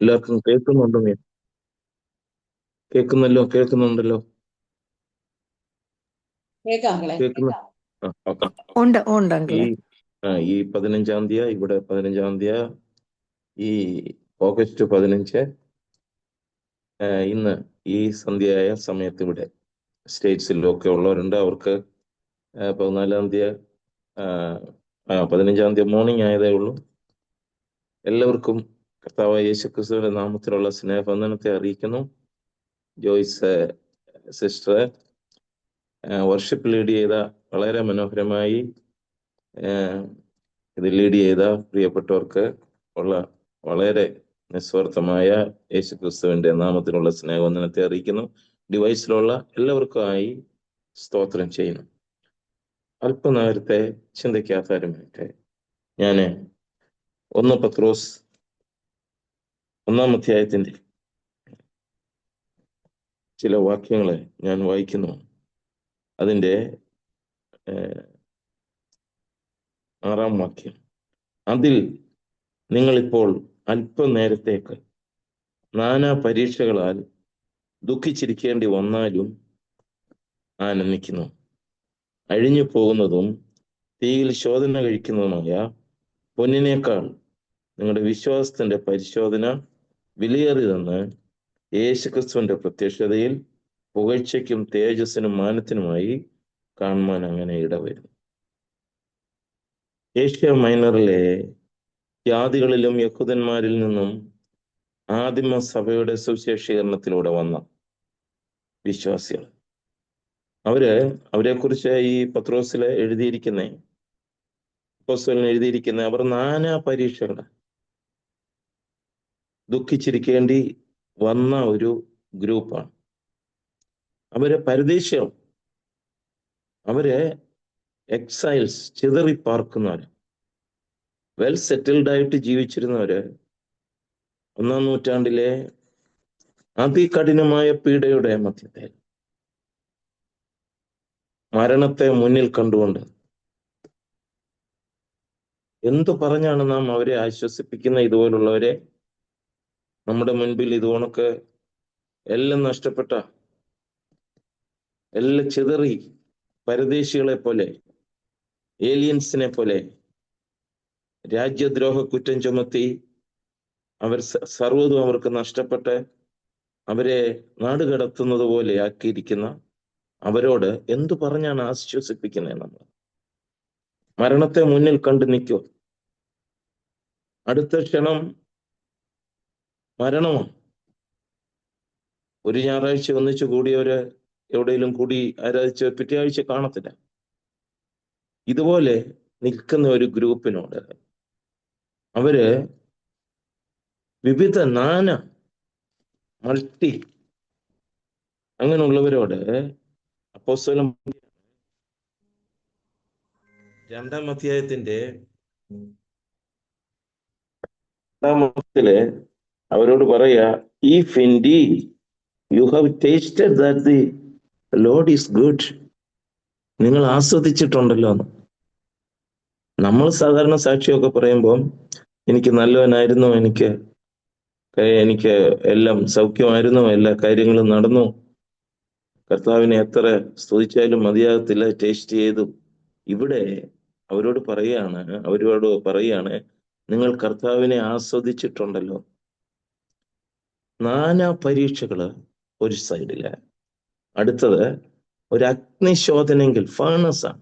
എല്ലാവർക്കും കേൾക്കുന്നുണ്ടല്ലോ. കേൾക്കുന്ന ഓക്കെ. ഉണ്ട് ഈ അങ്കിളെ. ഈ 15-ാം തീയതി ഇവിടെ 15-ാം തീയതി ഈ ഓഗസ്റ്റ് 15 ഇന്ന് ഈ സന്ധ്യയായ സമയത്ത് ഇവിടെ സ്റ്റേറ്റ്സിലൊക്കെ ഉള്ളവരുണ്ട്. അവർക്ക് 14-ാം തീയതി 15-ാം തീയതി മോർണിംഗ് ആയതേ ഉള്ളൂ. എല്ലാവർക്കും കർത്താവായ യേശുക്രിസ്തുവിന്റെ നാമത്തിലുള്ള സ്നേഹവന്ദനത്തെ അറിയിക്കുന്നു. ജോയ്സ് സിസ്റ്റർ വർഷിപ്പ് ലീഡ് ചെയ്ത വളരെ മനോഹരമായി ഇത് ലീഡ് ചെയ്ത പ്രിയപ്പെട്ടവർക്ക് ഉള്ള വളരെ നിസ്വാർത്ഥമായ യേശുക്രിസ്തുവിന്റെ നാമത്തിലുള്ള സ്നേഹവന്ദനത്തെ അറിയിക്കുന്നു. ഡിവൈസിലുള്ള എല്ലാവർക്കുമായി സ്തോത്രം ചെയ്യുന്നു. അല്പനേരത്തെ ചിന്തയ്ക്കാധാരമായിട്ട് ഞാൻ 1 പത്രോസ് 1-ാം അധ്യായത്തിന്റെ ചില വാക്യങ്ങളെ ഞാൻ വായിക്കുന്നു. അതിൻ്റെ 6-ാം വാക്യം. അതിൽ നിങ്ങളിപ്പോൾ അല്പനേരത്തേക്ക് നാനാ പരീക്ഷകളാൽ ദുഃഖിച്ചിരിക്കേണ്ടി വന്നാലും ആനന്ദിക്കുന്നു. അഴിഞ്ഞു പോകുന്നതും തീയിൽ ശോധന കഴിക്കുന്നതുമായ പൊന്നിനേക്കാൾ നിങ്ങളുടെ വിശ്വാസത്തിന്റെ പരിശോധന വിലയേറിയതെന്ന് യേശുക്രിസ്തുവിന്റെ പ്രത്യക്ഷതയിൽ പുകഴ്ചയ്ക്കും തേജസ്സിനും മാനത്തിനുമായി കാണുവാൻ അങ്ങനെ ഇടവരുന്നു. ഏഷ്യ മൈനറിലെ ജാതികളിലും യഹൂദന്മാരിൽ നിന്നും ആദിമ സഭയുടെ സുവിശേഷീകരണത്തിലൂടെ വന്ന വിശ്വാസികൾ, അവരെക്കുറിച്ച് ഈ പത്രോസില് എഴുതിയിരിക്കുന്ന അവർ നാനാ പരീക്ഷകൾ ദുഃഖിച്ചിരിക്കേണ്ടി വന്ന ഒരു ഗ്രൂപ്പാണ്. അവര് പരദേശികൾ, അവര് എക്സൈൽസ്, ചിതറി പാർക്കുന്നവര്, വെൽ സെറ്റിൽഡ് ആയിട്ട് ജീവിച്ചിരുന്നവര് 1-ാം നൂറ്റാണ്ടിലെ അതികഠിനമായ പീഡയുടെ മധ്യത്തിൽ മരണത്തെ മുന്നിൽ കണ്ടുകൊണ്ട് എന്തു പറഞ്ഞാണ് നാം അവരെ ആശ്വസിപ്പിക്കുന്ന? ഇതുപോലുള്ളവരെ നമ്മുടെ മുൻപിൽ ഇതുകൊണക്ക് എല്ലാം നഷ്ടപ്പെട്ട, എല്ലാം ചിതറി പരദേശികളെ പോലെ, ഏലിയൻസിനെ പോലെ രാജ്യദ്രോഹ കുറ്റം ചുമത്തി സർവ്വതും അവർക്ക് നഷ്ടപ്പെട്ട് അവരെ നാടുകടത്തുന്നത് പോലെ ആക്കിയിരിക്കുന്ന അവരോട് എന്തു പറഞ്ഞാണ് ആശ്വസിപ്പിക്കുന്നത്? നമ്മൾ മരണത്തെ മുന്നിൽ കണ്ടു നിൽക്കോ? അടുത്ത ക്ഷണം മരണമോ? ഒരു ഞായറാഴ്ച ഒന്നിച്ചു കൂടിയവര് എവിടെയെങ്കിലും കൂടി ആരാധിച്ച് പിറ്റേ ആഴ്ച കാണത്തില്ല. ഇതുപോലെ നിൽക്കുന്ന ഒരു ഗ്രൂപ്പിനോട്, അവര് വിവിധ മൾട്ടി അങ്ങനെയുള്ളവരോട് അപ്പോസ്തലൻ 2-ാം അധ്യായത്തിന്റെ 2-ാം അവരോട് പറയാ, if indeed you have tasted that the Lord is good, നിങ്ങൾ ആസ്വദിച്ചിട്ടുണ്ടല്ലോ എന്ന്. നമ്മൾ സാധാരണ സാക്ഷിയൊക്കെ പറയുമ്പോൾ എനിക്ക് നല്ലവനായിരുന്നു, എനിക്ക് എല്ലാം സൗഖ്യമായിരുന്നു, എല്ലാ കാര്യങ്ങളും നടന്നു, കർത്താവിനെ എത്ര സ്തുതിച്ചാലും മതിയാകത്തില്ല, ടേസ്റ്റ് ചെയ്തു. ഇവിടെ അവരോട് പറയാണ്, നിങ്ങൾ കർത്താവിനെ ആസ്വദിച്ചിട്ടുണ്ടല്ലോ. നാനാ പരീക്ഷകള് ഒരു സൈഡില്, അടുത്തത് ഒരു അഗ്നിശോധനെങ്കിൽ ഫേണസാണ്.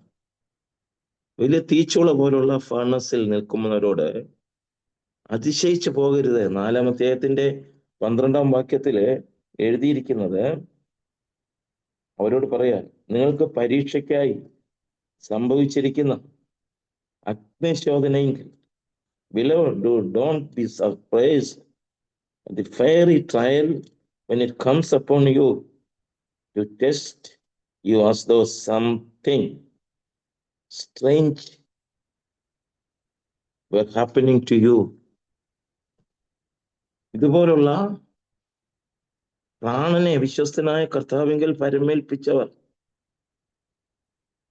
വലിയ തീച്ചുള പോലുള്ള ഫേണസിൽ നിൽക്കുന്നവരോട് അതിശയിച്ചു പോകരുത്. 4-ാം അധ്യായത്തിന്റെ 12-ാം വാക്യത്തില് എഴുതിയിരിക്കുന്നത്, അവരോട് പറയാൻ, നിങ്ങൾക്ക് പരീക്ഷയ്ക്കായി സംഭവിച്ചിരിക്കുന്ന അഗ്നിശോധനയെങ്കിൽ don't be surprised at the fiery trial when it comes upon you to test you as though something strange were happening to you. ഇതുപോലുള്ള പ്രാണനെ വിശ്വസ്തനായ കർത്താവിങ്കൽ പരമേൽപ്പിച്ചവർ,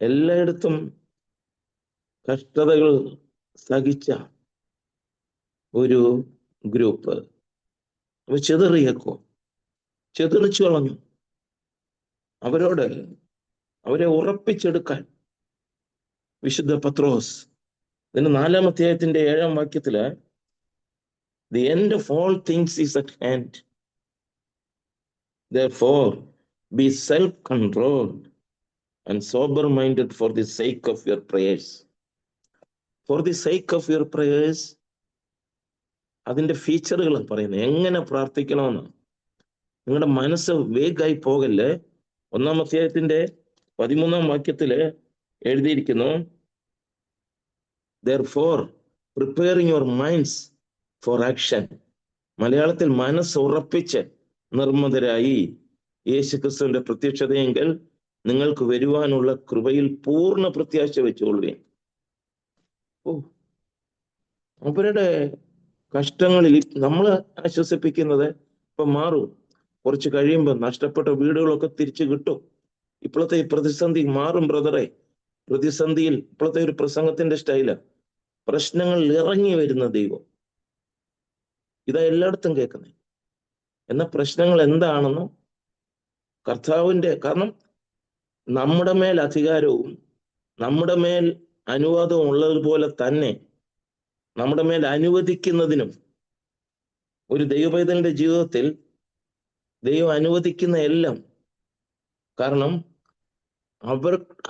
എല്ലായിടത്തും കഷ്ടതകൾ സഹിച്ച ഒരു ഗ്രൂപ്പ്, അവ ചെതറിയേക്കോ, ചെതറിച്ചു കളഞ്ഞു. അവരെ ഉറപ്പിച്ചെടുക്കാൻ വിശുദ്ധ പത്രോസ് ഇതിന്റെ 4-ാം അധ്യായത്തിന്റെ 7-ാം വാക്യത്തില് the end of all things is at hand. Therefore, be self-controlled and sober-minded for the sake of your prayers. For the sake of your prayers, അതിന്റെ ഫീച്ചറുകൾ പറയുന്നത് എങ്ങനെ പ്രാർത്ഥിക്കണമെന്ന്. നിങ്ങളുടെ മനസ്സ് വേഗായി പോകല്ലേ. 1-ാം അധ്യായത്തിന്റെ 13-ാം വാക്യത്തില് എഴുതിയിരിക്കുന്നു, therefore preparing your minds for action. മലയാളത്തിൽ മനസ്സ് ഉറപ്പിച്ച് നിർമ്മതരായി യേശുക്രിസ്തുവിന്റെ പ്രത്യക്ഷതയെങ്കിൽ നിങ്ങൾക്ക് വരുവാനുള്ള കൃപയിൽ പൂർണ്ണ പ്രത്യാശ വെച്ചുകൊള്ളുകയും. അവരുടെ കഷ്ടങ്ങളിൽ നമ്മൾ ആശ്വസിപ്പിക്കുന്നത് ഇപ്പൊ മാറും, കുറച്ച് കഴിയുമ്പോൾ നഷ്ടപ്പെട്ട വീടുകളൊക്കെ തിരിച്ചു കിട്ടും, ഇപ്പോഴത്തെ ഈ പ്രതിസന്ധി മാറും ബ്രദറെ. പ്രതിസന്ധിയിൽ ഇപ്പോഴത്തെ ഒരു പ്രസംഗത്തിന്റെ സ്റ്റൈല്, പ്രശ്നങ്ങളിൽ ഇറങ്ങി വരുന്ന ദൈവം, ഇതാ എല്ലായിടത്തും കേൾക്കുന്നത്. എന്നാൽ പ്രശ്നങ്ങൾ എന്താണെന്നോ കർത്താവിന്റെ, കാരണം നമ്മുടെ മേൽ അധികാരവും നമ്മുടെ മേൽ അനുവാദവും ഉള്ളതുപോലെ തന്നെ നമ്മുടെ മേൽ അനുവദിക്കുന്നതിനും ഒരു ദൈവപൈതലിന്റെ ജീവിതത്തിൽ ദൈവം അനുവദിക്കുന്ന എല്ലാം, കാരണം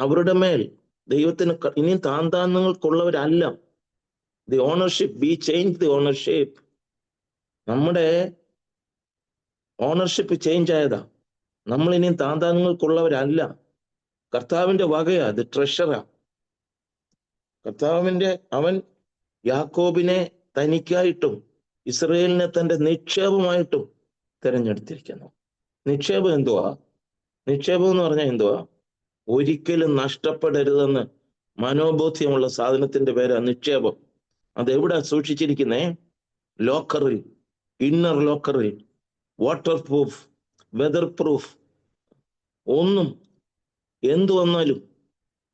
അവരുടെ മേൽ ദൈവത്തിന് ഇനിയും താന്താന്നങ്ങൾക്കുള്ളവരല്ല. The ownership, be change the ownership. നമ്മുടെ ഓണർഷിപ്പ് ചേഞ്ച് ആയതാ. നമ്മൾ ഇനിയും താന്താന്നങ്ങൾക്കുള്ളവരല്ല, കർത്താവിന്റെ വകയാ, അത് ട്രഷറാ. അവൻ യാക്കോബിനെ തനിക്കായിട്ടും ഇസ്രയേലിനെ തന്റെ നിക്ഷേപമായിട്ടും തിരഞ്ഞെടുത്തിരിക്കുന്നു. നിക്ഷേപം എന്തുവാ? നിക്ഷേപം എന്ന് പറഞ്ഞാൽ എന്തുവാ? ഒരിക്കലും നഷ്ടപ്പെടരുതെന്ന് മനോബോധ്യമുള്ള സാധനത്തിന്റെ പേരാ നിക്ഷേപം. അതെവിടെ സൂക്ഷിച്ചിരിക്കുന്നേ? ലോക്കറിൽ, ഇന്നർ ലോക്കറിൽ, വാട്ടർ പ്രൂഫ്, വെതർ പ്രൂഫ്, ഒന്നും എന്തു വന്നാലും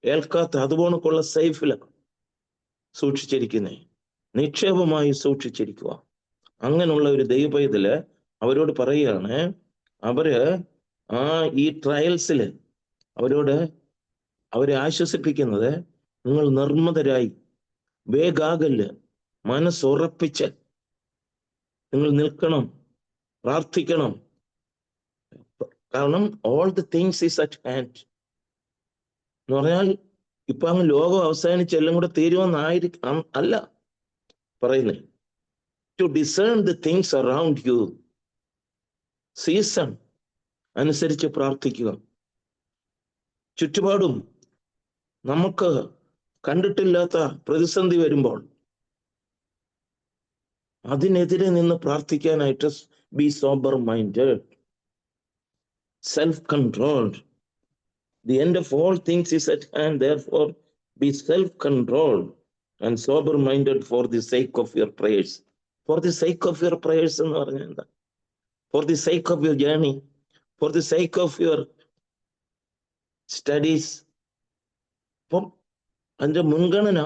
ഏൽക്കാത്ത അതുപോണക്കുള്ള സേഫിലാണ് സൂക്ഷിച്ചിരിക്കുന്നേ, നിക്ഷേപമായി സൂക്ഷിച്ചിരിക്കുക. അങ്ങനെയുള്ള ഒരു ദൈവപൈതല് അവരോട് പറയുകയാണ്, ഈ ട്രയൽസില് അവരെ ആശ്വസിപ്പിക്കുന്നത്, നിങ്ങൾ നിർമ്മതരായി വേഗാകല്ല്, മനസ്സുറപ്പിച്ച് നിങ്ങൾ നിൽക്കണം, പ്രാർത്ഥിക്കണം. കാരണം all the things is at hand എന്ന് പറഞ്ഞാൽ ഇപ്പൊ അങ്ങ് ലോകം അവസാനിച്ച് എല്ലാം കൂടെ തീരുമെന്നായിരിക്കും അല്ല പറയുന്നത്. To discern the things around you, season അനുസരിച്ച് പ്രാർത്ഥിക്കുക. ചുറ്റുപാടും നമുക്ക് കണ്ടിട്ടില്ലാത്ത പ്രതിസന്ധി വരുമ്പോൾ അതിനെതിരെ നിന്ന് പ്രാർത്ഥിക്കാനായിട്ട് be sober minded, self controlled. The end of all things is at hand. Therefore, be self-controlled and sober-minded for the sake of your prayers. For the sake of your prayers എന്ന് പറഞ്ഞാൽ എന്താ? For the sake of your journey, for the sake of your studies. അപ്പം അതിന്റെ മുൻഗണന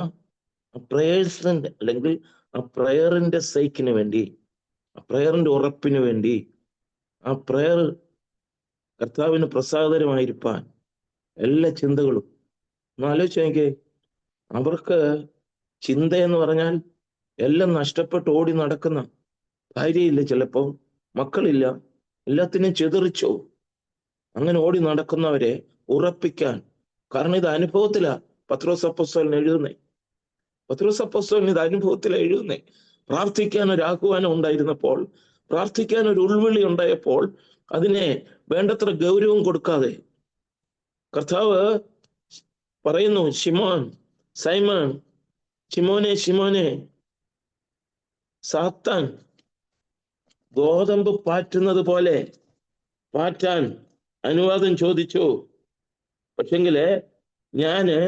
പ്രേയേഴ്സിന്റെ അല്ലെങ്കിൽ ആ പ്രയറിന്റെ സേക്കിന് വേണ്ടി, ആ പ്രയറിന്റെ ഉറപ്പിന് വേണ്ടി, ആ പ്രയർ കർത്താവിന് പ്രസാദകരമായിരിക്കാൻ എല്ലാ ചിന്തകളും ഒന്ന് ആലോചിച്ച് നോക്കിയേ. അവർക്ക് ചിന്തയെന്ന് പറഞ്ഞാൽ എല്ലാം നഷ്ടപ്പെട്ട് ഓടി നടക്കുന്ന, ഭാര്യയില്ല, ചിലപ്പോ മക്കളില്ല, എല്ലാത്തിനും ചെതറിച്ചോ, അങ്ങനെ ഓടി നടക്കുന്നവരെ ഉറപ്പിക്കാൻ. കാരണം ഇത് അനുഭവത്തിലാ പത്രോസ് അപ്പോസ്തലൻ എഴുതുന്നേ. പത്രോസ് അപ്പോസ്തലൻ ഇത് അനുഭവത്തിലാ എഴുതുന്നേ. പ്രാർത്ഥിക്കാൻ ഒരു ആഹ്വാനം ഉണ്ടായിരുന്നപ്പോൾ, പ്രാർത്ഥിക്കാൻ ഒരു ഉൾവിളി ഉണ്ടായപ്പോൾ അതിനെ വേണ്ടത്ര ഗൗരവം കൊടുക്കാതെ കർത്താവ് പറയുന്നു, ശിമോൻ, സൈമൺ, ശിമോനെ, ശിമോനെ, സാത്താൻ ഗോതമ്പ് പാറ്റുന്നത് പോലെ പാറ്റാൻ അനുവാദം ചോദിച്ചു. പക്ഷെങ്കില് ഞാന്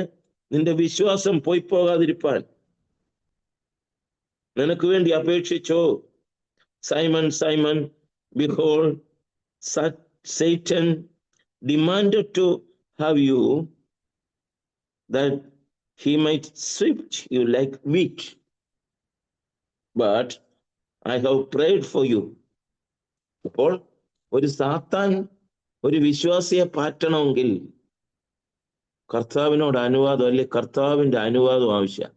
നിന്റെ വിശ്വാസം പോയി പോകാതിരിപ്പാൻ നിനക്ക് വേണ്ടി അപേക്ഷിച്ചോ. Simon, Simon, behold, Satan demanded to have you that he might sift you like wheat, but I have prayed for you അപ്പോൾ ഒരു സാത്താൻ ഒരു വിശ്വാസിയെ പാറ്റണമെങ്കിൽ കർത്താവിനോട് അനുവാദം, അല്ലെ കർത്താവിന്റെ അനുവാദം ആവശ്യം.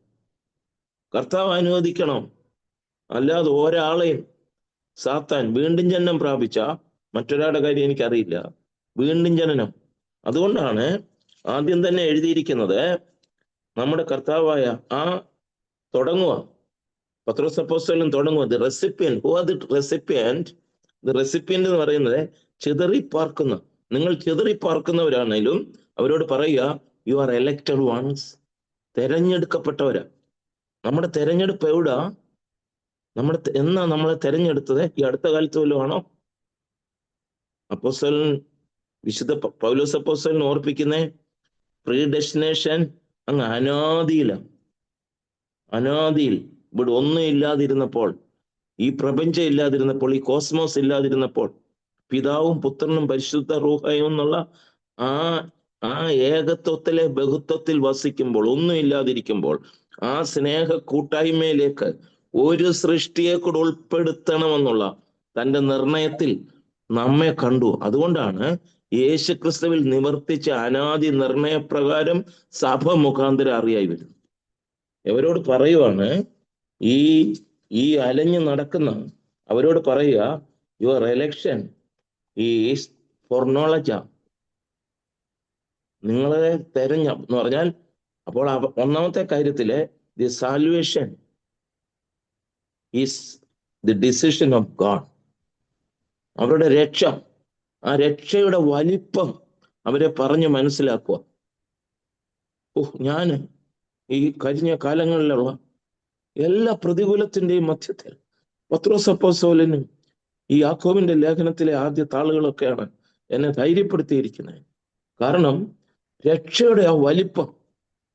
കർത്താവ് അനുവദിക്കണം. അല്ലാതെ ഒരാളെയും സാത്താൻ വീണ്ടും ജനനം പ്രാപിച്ച മറ്റൊരാളുടെ കാര്യം എനിക്കറിയില്ല, വീണ്ടും ജനനം. അതുകൊണ്ടാണ് ആദ്യം തന്നെ എഴുതിയിരിക്കുന്നത്, നമ്മുടെ കർത്താവായ ആ തുടങ്ങുക, പത്രോസ് അപ്പോസ്തലൻ തുടങ്ങുക, the recipient. Who are the recipient? The recipient എന്ന് പറയുന്നത് ചിതറിപ്പാർക്കുന്ന, നിങ്ങൾ ചിതറിപ്പാർക്കുന്നവരാണേലും അവരോട് പറയുക, യു ആർ എലക്റ്റഡ് വൺസ്, തെരഞ്ഞെടുക്കപ്പെട്ടവരാ. നമ്മുടെ തെരഞ്ഞെടുപ്പ് എവിടാ? എന്നാ നമ്മളെ തെരഞ്ഞെടുത്തത്? ഈ അടുത്ത കാലത്ത് വല്ലതും ആണോ? അപ്പോസ്തലൻ, വിശുദ്ധ പൗലോസ് അപ്പോസ്തലൻ ഓർപ്പിക്കുന്നേ, പ്രീ ഡെസ്റ്റിനേഷൻ അങ്ങ് അനാദിയിലാണ്. അനാദിയിൽ ഇവിടെ ഒന്നും ഇല്ലാതിരുന്നപ്പോൾ, ഈ പ്രപഞ്ചം ഇല്ലാതിരുന്നപ്പോൾ, ഈ കോസ്മോസ് ഇല്ലാതിരുന്നപ്പോൾ, പിതാവും പുത്രനും പരിശുദ്ധ റൂഹയും എന്നുള്ള ആ ഏകത്വത്തിലെ ബഹുത്വത്തിൽ വസിക്കുമ്പോൾ, ഒന്നും ഇല്ലാതിരിക്കുമ്പോൾ, ആ സ്നേഹ കൂട്ടായ്മയിലേക്ക് ഒരു സൃഷ്ടിയെ കൂടെ ഉൾപ്പെടുത്തണമെന്നുള്ള തന്റെ നിർണയത്തിൽ നമ്മെ കണ്ടു. അതുകൊണ്ടാണ് യേശുക്രിസ്തുവിൽ നിവർത്തിച്ച അനാദി നിർണയപ്രകാരം സഭ മുഖാന്തരം അറിയായി വരുന്നത്. ഇവരോട് പറയുവാണ്, ഈ അലഞ്ഞു നടക്കുന്ന അവരോട് പറയുക, your election is four knowledge. നിങ്ങളെ എന്ന് പറഞ്ഞാൽ, അപ്പോൾ ഒന്നാമത്തെ കാര്യത്തില് the salvation is the decision of God. അവരുടെ രക്ഷ, ആ രക്ഷയുടെ വലിപ്പം അവരെ പറഞ്ഞ് മനസ്സിലാക്കുക. ഞാൻ ഈ കഴിഞ്ഞ കാലങ്ങളിലുള്ള എല്ലാ പ്രതികൂലത്തിന്റെയും മധ്യത്തിൽ പത്രോസ് അപ്പോസ്തലനും ഈ യാക്കോബിന്റെ ലേഖനത്തിലെ ആദ്യ താളുകളൊക്കെയാണ് എന്നെ ധൈര്യപ്പെടുത്തിയിരിക്കുന്നത്. കാരണം രക്ഷയുടെ ആ വലിപ്പം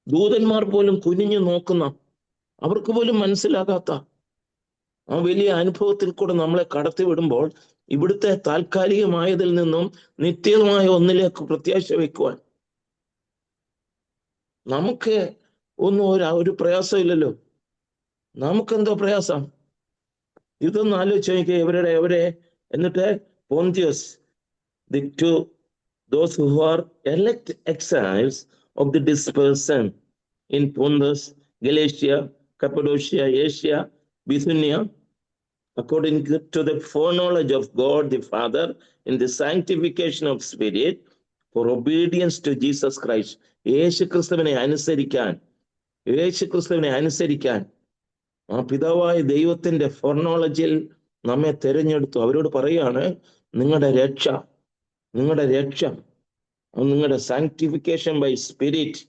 ദൂതന്മാർ പോലും കുനിഞ്ഞു നോക്കുന്ന, അവർക്ക് പോലും മനസ്സിലാകാത്ത ആ വലിയ അനുഭവത്തിൽ കൂടെ നമ്മളെ കടത്തി വിടുമ്പോൾ, ഇവിടുത്തെ താൽക്കാലികമായതിൽ നിന്നും നിത്യമായ ഒന്നിലേക്ക് പ്രത്യാശ വയ്ക്കുവാൻ നമുക്ക് ഒന്നും ഒരു പ്രയാസമില്ലല്ലോ. നമുക്കെന്തോ പ്രയാസം? ഇതൊന്നും ആലോചിച്ച് നോക്കിയ അവരെ എന്നിട്ട് പോന്തിയോസ്, to those who are elect exiles of the dispersion in Pontus, Galatia, Cappadocia, Asia, Bithynia, according to the foreknowledge of God the Father in the sanctification of spirit, for obedience to Jesus Christ. യേശുക്രിസ്തുവിനെ അനുസരിക്കാൻ ആ പിതാവായ ദൈവത്തിന്റെ ഫോർനോളജിയിൽ നമ്മെ തിരഞ്ഞെടുത്തു. അവരോട് പറയാണ്, നിങ്ങളുടെ രക്ഷ, നിങ്ങളുടെ സാങ്ക്ടിഫിക്കേഷൻ ബൈ സ്പിരിറ്റ്,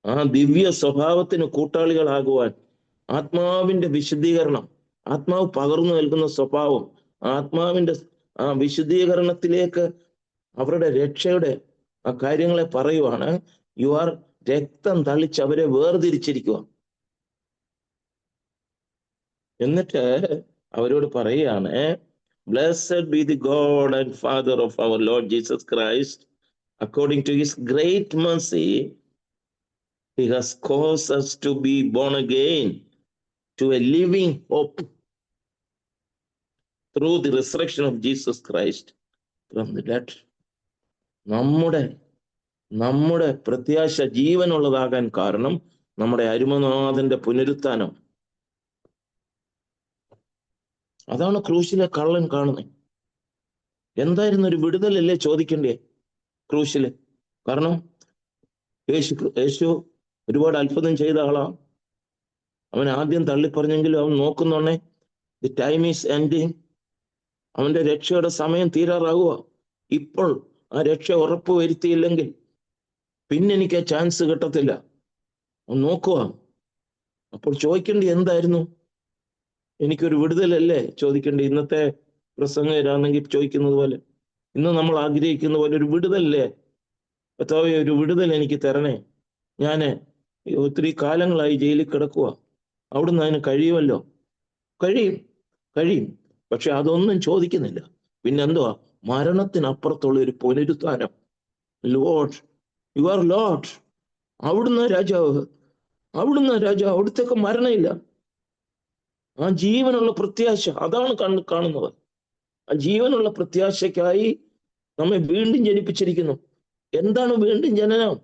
ആ ദിവ്യ സ്വഭാവത്തിന് കൂട്ടാളികളാകുവാൻ, ആത്മാവിന്റെ വിശുദ്ധീകരണം, ആത്മാവ് പകർന്നു നൽകുന്ന സ്വഭാവം, ആത്മാവിന്റെ ആ വിശുദ്ധീകരണത്തിലേക്ക് അവരുടെ രക്ഷയുടെ ആ കാര്യങ്ങളെ പറയുവാണ്. യു ആർ രക്തം തളിച്ച് അവരെ വേർതിരിച്ചിരിക്കുക. എന്നിട്ട് അവരോട് പറയുകയാണ്, Blessed be the God and Father of our Lord Jesus Christ. According to his great mercy, he has caused us to be born again to a living hope through the resurrection of Jesus Christ from the dead. നമ്മുടെ പ്രത്യാശ ജീവനുള്ളതാകാൻ കാരണം നമ്മുടെ അരുമനാഥന്റെ പുനരുത്ഥാനം. അതാണ് ക്രൂശിലെ കള്ളൻ കാണുന്നത്. എന്തായിരുന്നു ഒരു വിടുതലല്ലേ ചോദിക്കണ്ടേ ക്രൂശില്? കാരണം യേശു ഒരുപാട് അത്ഭുതം ചെയ്ത ആളാ. അവൻ ആദ്യം തള്ളിപ്പറഞ്ഞെങ്കിലും അവൻ നോക്കുന്നോണേ, ദി ടൈം ഈസ് എൻഡിങ്, അവന്റെ രക്ഷയുടെ സമയം തീരാറാകുക. ഇപ്പോൾ ആ രക്ഷ ഉറപ്പ് വരുത്തിയില്ലെങ്കിൽ പിന്നെ എനിക്ക് ആ ചാൻസ് കിട്ടത്തില്ല. അവൻ നോക്കുക. അപ്പോൾ ചോദിക്കേണ്ടി എന്തായിരുന്നു? എനിക്കൊരു വിടുതലല്ലേ ചോദിക്കേണ്ടി? ഇന്നത്തെ പ്രസംഗരാണെങ്കിൽ ചോദിക്കുന്നത് പോലെ, ഇന്ന് നമ്മൾ ആഗ്രഹിക്കുന്ന പോലെ ഒരു വിടുതലല്ലേ? കർത്താവേ, ഒരു വിടുതൽ എനിക്ക് തരണേ. ഞാന് ഒത്തിരി കാലങ്ങളായി ജയിലിൽ കിടക്കുക, അവിടുന്ന് അതിന് കഴിയുമല്ലോ? കഴിയും. പക്ഷെ അതൊന്നും ചോദിക്കുന്നില്ല. പിന്നെന്തുവാ? മരണത്തിനപ്പുറത്തുള്ള ഒരു പുനരുത്ഥാനം. Lord, you are Lord. അവിടുന്ന് രാജാവ്, അവിടുത്തേക്ക് മരണമില്ല. ആ ജീവനുള്ള പ്രത്യാശ, അതാണ് കാണുന്നത്. ആ ജീവനുള്ള പ്രത്യാശയ്ക്കായി നമ്മെ വീണ്ടും ജനിപ്പിച്ചിരിക്കുന്നു. എന്താണ് വീണ്ടും ജനനം?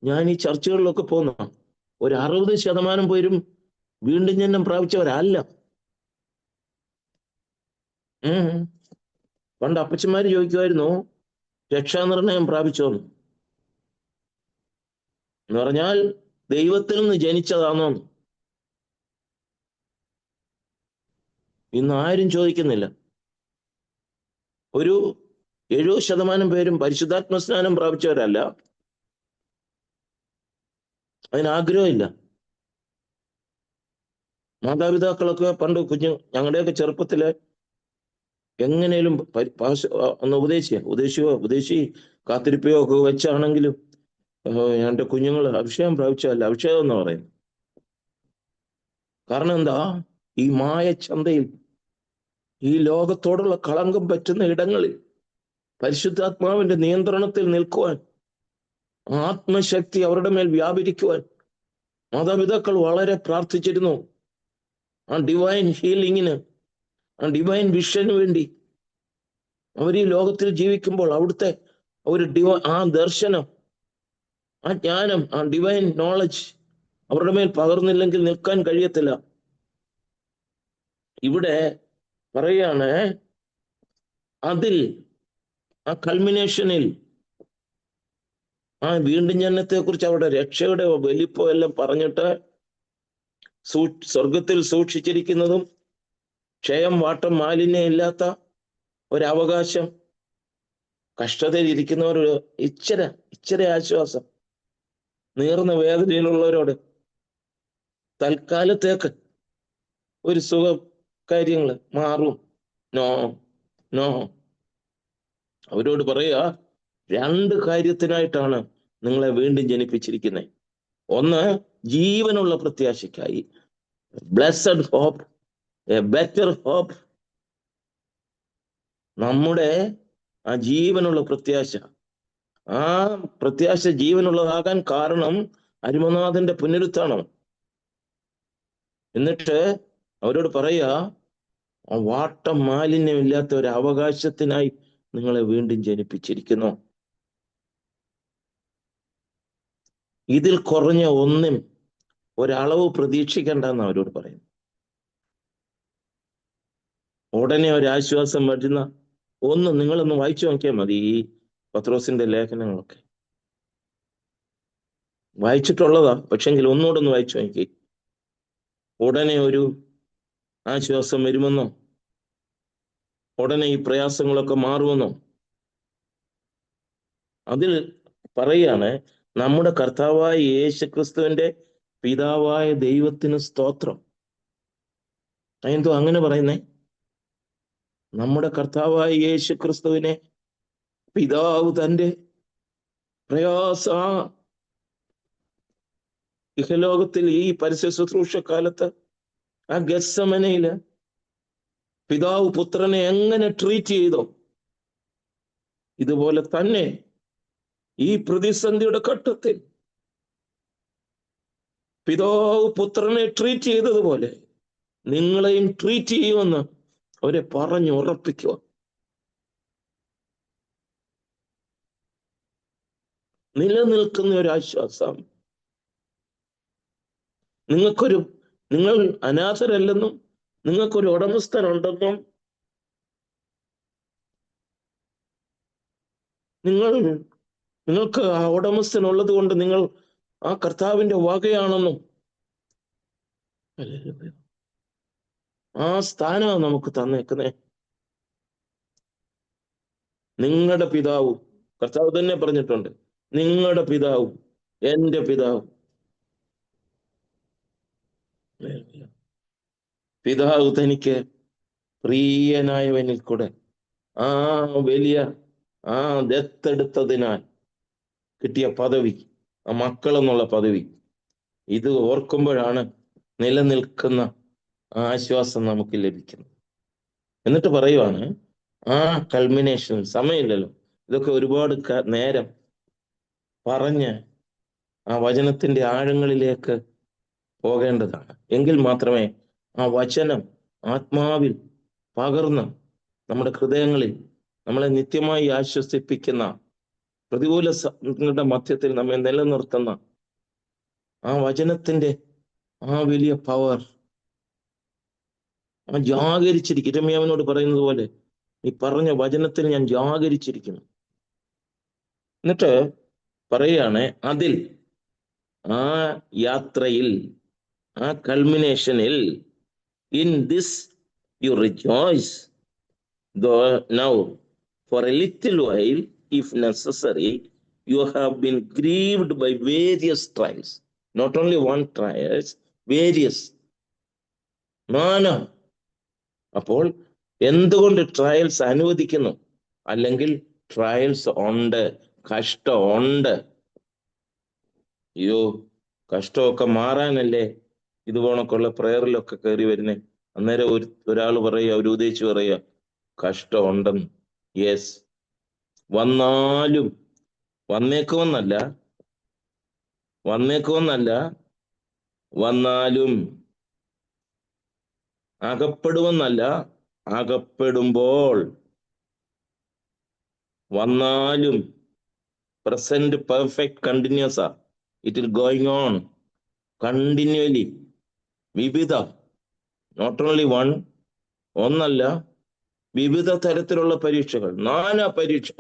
ഞാൻ ഈ ചർച്ചകളിലൊക്കെ പോകുന്ന ഒരു 60% പേരും വീണ്ടും ജനനം പ്രാപിച്ചവരല്ല. പണ്ട് അപ്പച്ചന്മാര് ചോദിക്കുമായിരുന്നു, രക്ഷാനിർണയം പ്രാപിച്ചോന്ന്. എന്ന് പറഞ്ഞാൽ ദൈവത്തിൽ നിന്ന് ജനിച്ചതാണോ? ഇന്ന് ആരും ചോദിക്കുന്നില്ല. ഒരു 70% പേരും പരിശുദ്ധാത്മ സ്നാനം പ്രാപിച്ചവരല്ല. അതിനാഗ്രഹമില്ല. മാതാപിതാക്കളൊക്കെ പണ്ട് ഞങ്ങളുടെയൊക്കെ ചെറുപ്പത്തില് എങ്ങനെയും ഒന്ന് ഉപദേശി കാത്തിരിപ്പയോ ഒക്കെ വെച്ചാണെങ്കിലും എന്റെ കുഞ്ഞുങ്ങൾ അഭിഷേകം പ്രാപിച്ചതല്ല, അഭിഷേകം എന്ന് പറയുന്നത്. കാരണം എന്താ? ഈ മായച്ചന്തയിൽ, ഈ ലോകത്തോടുള്ള കളങ്കം പറ്റുന്ന ഇടങ്ങളിൽ പരിശുദ്ധാത്മാവിന്റെ നിയന്ത്രണത്തിൽ നിൽക്കുവാൻ, ആത്മശക്തി അവരുടെ മേൽ വ്യാപരിക്കുവാൻ മാതാപിതാക്കൾ വളരെ പ്രാർത്ഥിച്ചിരുന്നു. ആ ഡിവൈൻ ഹീലിങ്ങിന്, ആ ഡിവൈൻ വിഷന് വേണ്ടി അവർ ഈ ലോകത്തിൽ ജീവിക്കുമ്പോൾ അവിടുത്തെ ഒരു ആ ദർശനം, ആ ജ്ഞാനം, ആ ഡിവൈൻ നോളജ് അവരുടെ മേൽ പകർന്നില്ലെങ്കിൽ നിൽക്കാൻ കഴിയത്തില്ല. ഇവിടെ പറയാണ്, അതിൽ ആ കൾമിനേഷനിൽ ആ വീണ്ടും ജനനത്തെ കുറിച്ച് അവരുടെ രക്ഷയുടെ വലിപ്പം എല്ലാം പറഞ്ഞിട്ട്, സ്വർഗത്തിൽ സൂക്ഷിച്ചിരിക്കുന്നതും ക്ഷയം വാട്ടം മാലിന്യം ഇല്ലാത്ത ഒരവകാശം, കഷ്ടതയിൽ ഇരിക്കുന്നവർ ഇച്ചിരി ആശ്വാസം, നീർന്ന വേദനയിലുള്ളവരോട് തൽക്കാലത്തേക്ക് ഒരു സുഖ കാര്യങ്ങൾ മാറും. നോ നോ, അവരോട് പറയുക, 2 കാര്യത്തിനായിട്ടാണ് നിങ്ങളെ വീണ്ടും ജനിപ്പിച്ചിരിക്കുന്നത്. ഒന്ന്, ജീവനുള്ള പ്രത്യാശയ്ക്കായി, blessed hope, a better hope. നമ്മുടെ ആ ജീവനുള്ള പ്രത്യാശ, ആ പ്രത്യാശ ജീവനുള്ളതാകാൻ കാരണം അരുമനാഥന്റെ പുനരുത്ഥാനം. എന്നിട്ട് അവരോട് പറയുക, വാട്ടം മാലിന്യമില്ലാത്ത ഒരു അവകാശത്തിനായി നിങ്ങളെ വീണ്ടും ജനിപ്പിച്ചിരിക്കുന്നു. ഇതിൽ കുറഞ്ഞ ഒന്നും ഒരളവ് പ്രതീക്ഷിക്കേണ്ടെന്ന് അവരോട് പറയുന്നു. ഉടനെ ഒരാശ്വാസം വരുന്ന ഒന്ന് നിങ്ങളൊന്ന് വായിച്ചു നോക്കിയാൽ മതി. ഈ പത്രോസിന്റെ ലേഖനങ്ങളൊക്കെ വായിച്ചിട്ടുള്ളതാ, പക്ഷെങ്കിൽ ഒന്നുകൂടെ ഒന്ന് വായിച്ചു നോക്കി. ഉടനെ ഒരു ആശ്വാസം വരുമെന്നോ, ഉടനെ ഈ പ്രയാസങ്ങളൊക്കെ മാറുമെന്നോ? അതിൽ പറയാണ്, നമ്മുടെ കർത്താവായ യേശുക്രിസ്തുവിന്റെ പിതാവായ ദൈവത്തിന് സ്തോത്രം. എന്തോ അങ്ങനെ പറയുന്നേ? നമ്മുടെ കർത്താവായ യേശുക്രിസ്തുവിനെ പിതാവ് തന്റെ പ്രയാസ ഇഹലോകത്തിൽ ഈ പരസ്യ ശുശ്രൂഷ കാലത്ത് ആ ഗത്സമനയില് പിതാവ് പുത്രനെ എങ്ങനെ ട്രീറ്റ് ചെയ്തോ, ഇതുപോലെ തന്നെ ഈ പ്രതിസന്ധിയുടെ ഘട്ടത്തിൽ പിതാവ് പുത്രനെ ട്രീറ്റ് ചെയ്തതുപോലെ നിങ്ങളെയും ട്രീറ്റ് ചെയ്യുമെന്ന് അവരെ പറഞ്ഞുറപ്പിക്കുക. നിലനിൽക്കുന്ന ഒരു ആശ്വാസം, നിങ്ങൾ അനാഥരല്ലെന്നും നിങ്ങൾക്കൊരു ഉടമസ്ഥനുണ്ടെന്നും നിങ്ങൾക്ക് ആ ഉടമസ്ഥൻ ഉള്ളത് കൊണ്ട് നിങ്ങൾ ആ കർത്താവിന്റെ വകയാണെന്നും, ആ സ്ഥാനമാണ് നമുക്ക് തന്നേക്കുന്നേ. നിങ്ങളുടെ പിതാവ്, കർത്താവ് തന്നെ പറഞ്ഞിട്ടുണ്ട്, നിങ്ങളുടെ പിതാവ് എന്റെ പിതാവ്. പിതാവ് തനിക്ക് പ്രിയനായവനിൽ കൂടെ ആ വലിയ ആ ദത്തെടുത്തതിനാൽ കിട്ടിയ പദവി, ആ മക്കൾ എന്നുള്ള പദവി, ഇത് ഓർക്കുമ്പോഴാണ് നിലനിൽക്കുന്ന ആശ്വാസം നമുക്ക് ലഭിക്കുന്നത്. എന്നിട്ട് പറയുവാണ്, ആ കൾമിനേഷൻ സമയമില്ലല്ലോ, ഇതൊക്കെ ഒരുപാട് നേരം പറഞ്ഞ് ആ വചനത്തിന്റെ ആഴങ്ങളിലേക്ക് പോകേണ്ടതാണ്. എങ്കിൽ മാത്രമേ ആ വചനം ആത്മാവിൽ പകർന്ന് നമ്മുടെ ഹൃദയങ്ങളിൽ നമ്മളെ നിത്യമായി ആശ്വസിപ്പിക്കുന്ന, പ്രതികൂലങ്ങളുടെ മധ്യത്തിൽ നമ്മെ നിലനിർത്തുന്ന ആ വചനത്തിന്റെ ആ വലിയ പവർ, ആ ജാഗരിച്ചിരിക്കും. ഇരമ്യാവിനോട് പറയുന്നത് പോലെ, ഈ പറഞ്ഞ വചനത്തിൽ ഞാൻ ജാഗരിച്ചിരിക്കുന്നു. എന്നിട്ട് പറയുകയാണ്, അതിൽ, ആ യാത്രയിൽ, ആ കൾമിനേഷനിൽ, in this you rejoice, though now for a little while, if necessary, you have been grieved by various trials. Not only one trials, various. നാനാ. അപ്പോൾ എന്തുകൊണ്ട് ട്രയൽസ് അനുവദിക്കുന്നു? അല്ലെങ്കിൽ ട്രയൽസ് ഉണ്ട്, കഷ്ടമുണ്ട്. അയ്യോ, കഷ്ടമൊക്കെ മാറാനല്ലേ ഇതുപോണക്കുള്ള പ്രയറിലൊക്കെ കയറി വരുന്നേ. അന്നേരം ഒരാൾ പറയുക, ഒരു ഉദ്ദേശിച്ച് പറയുക, കഷ്ടമുണ്ടെന്ന്. യെസ്, വന്നാലും വന്നേക്കുമെന്നല്ല, വന്നാലും, അകപ്പെടുമെന്നല്ല, അകപ്പെടുമ്പോൾ, വന്നാലും, പ്രസന്റ് പെർഫെക്റ്റ് കണ്ടിന്യൂസ് ആ, it will going on continually. വിവിധ, നോട്ട് ഓൺലി വൺ, ഒന്നല്ല, വിവിധ തരത്തിലുള്ള പരീക്ഷകൾ, നാനാ പരീക്ഷ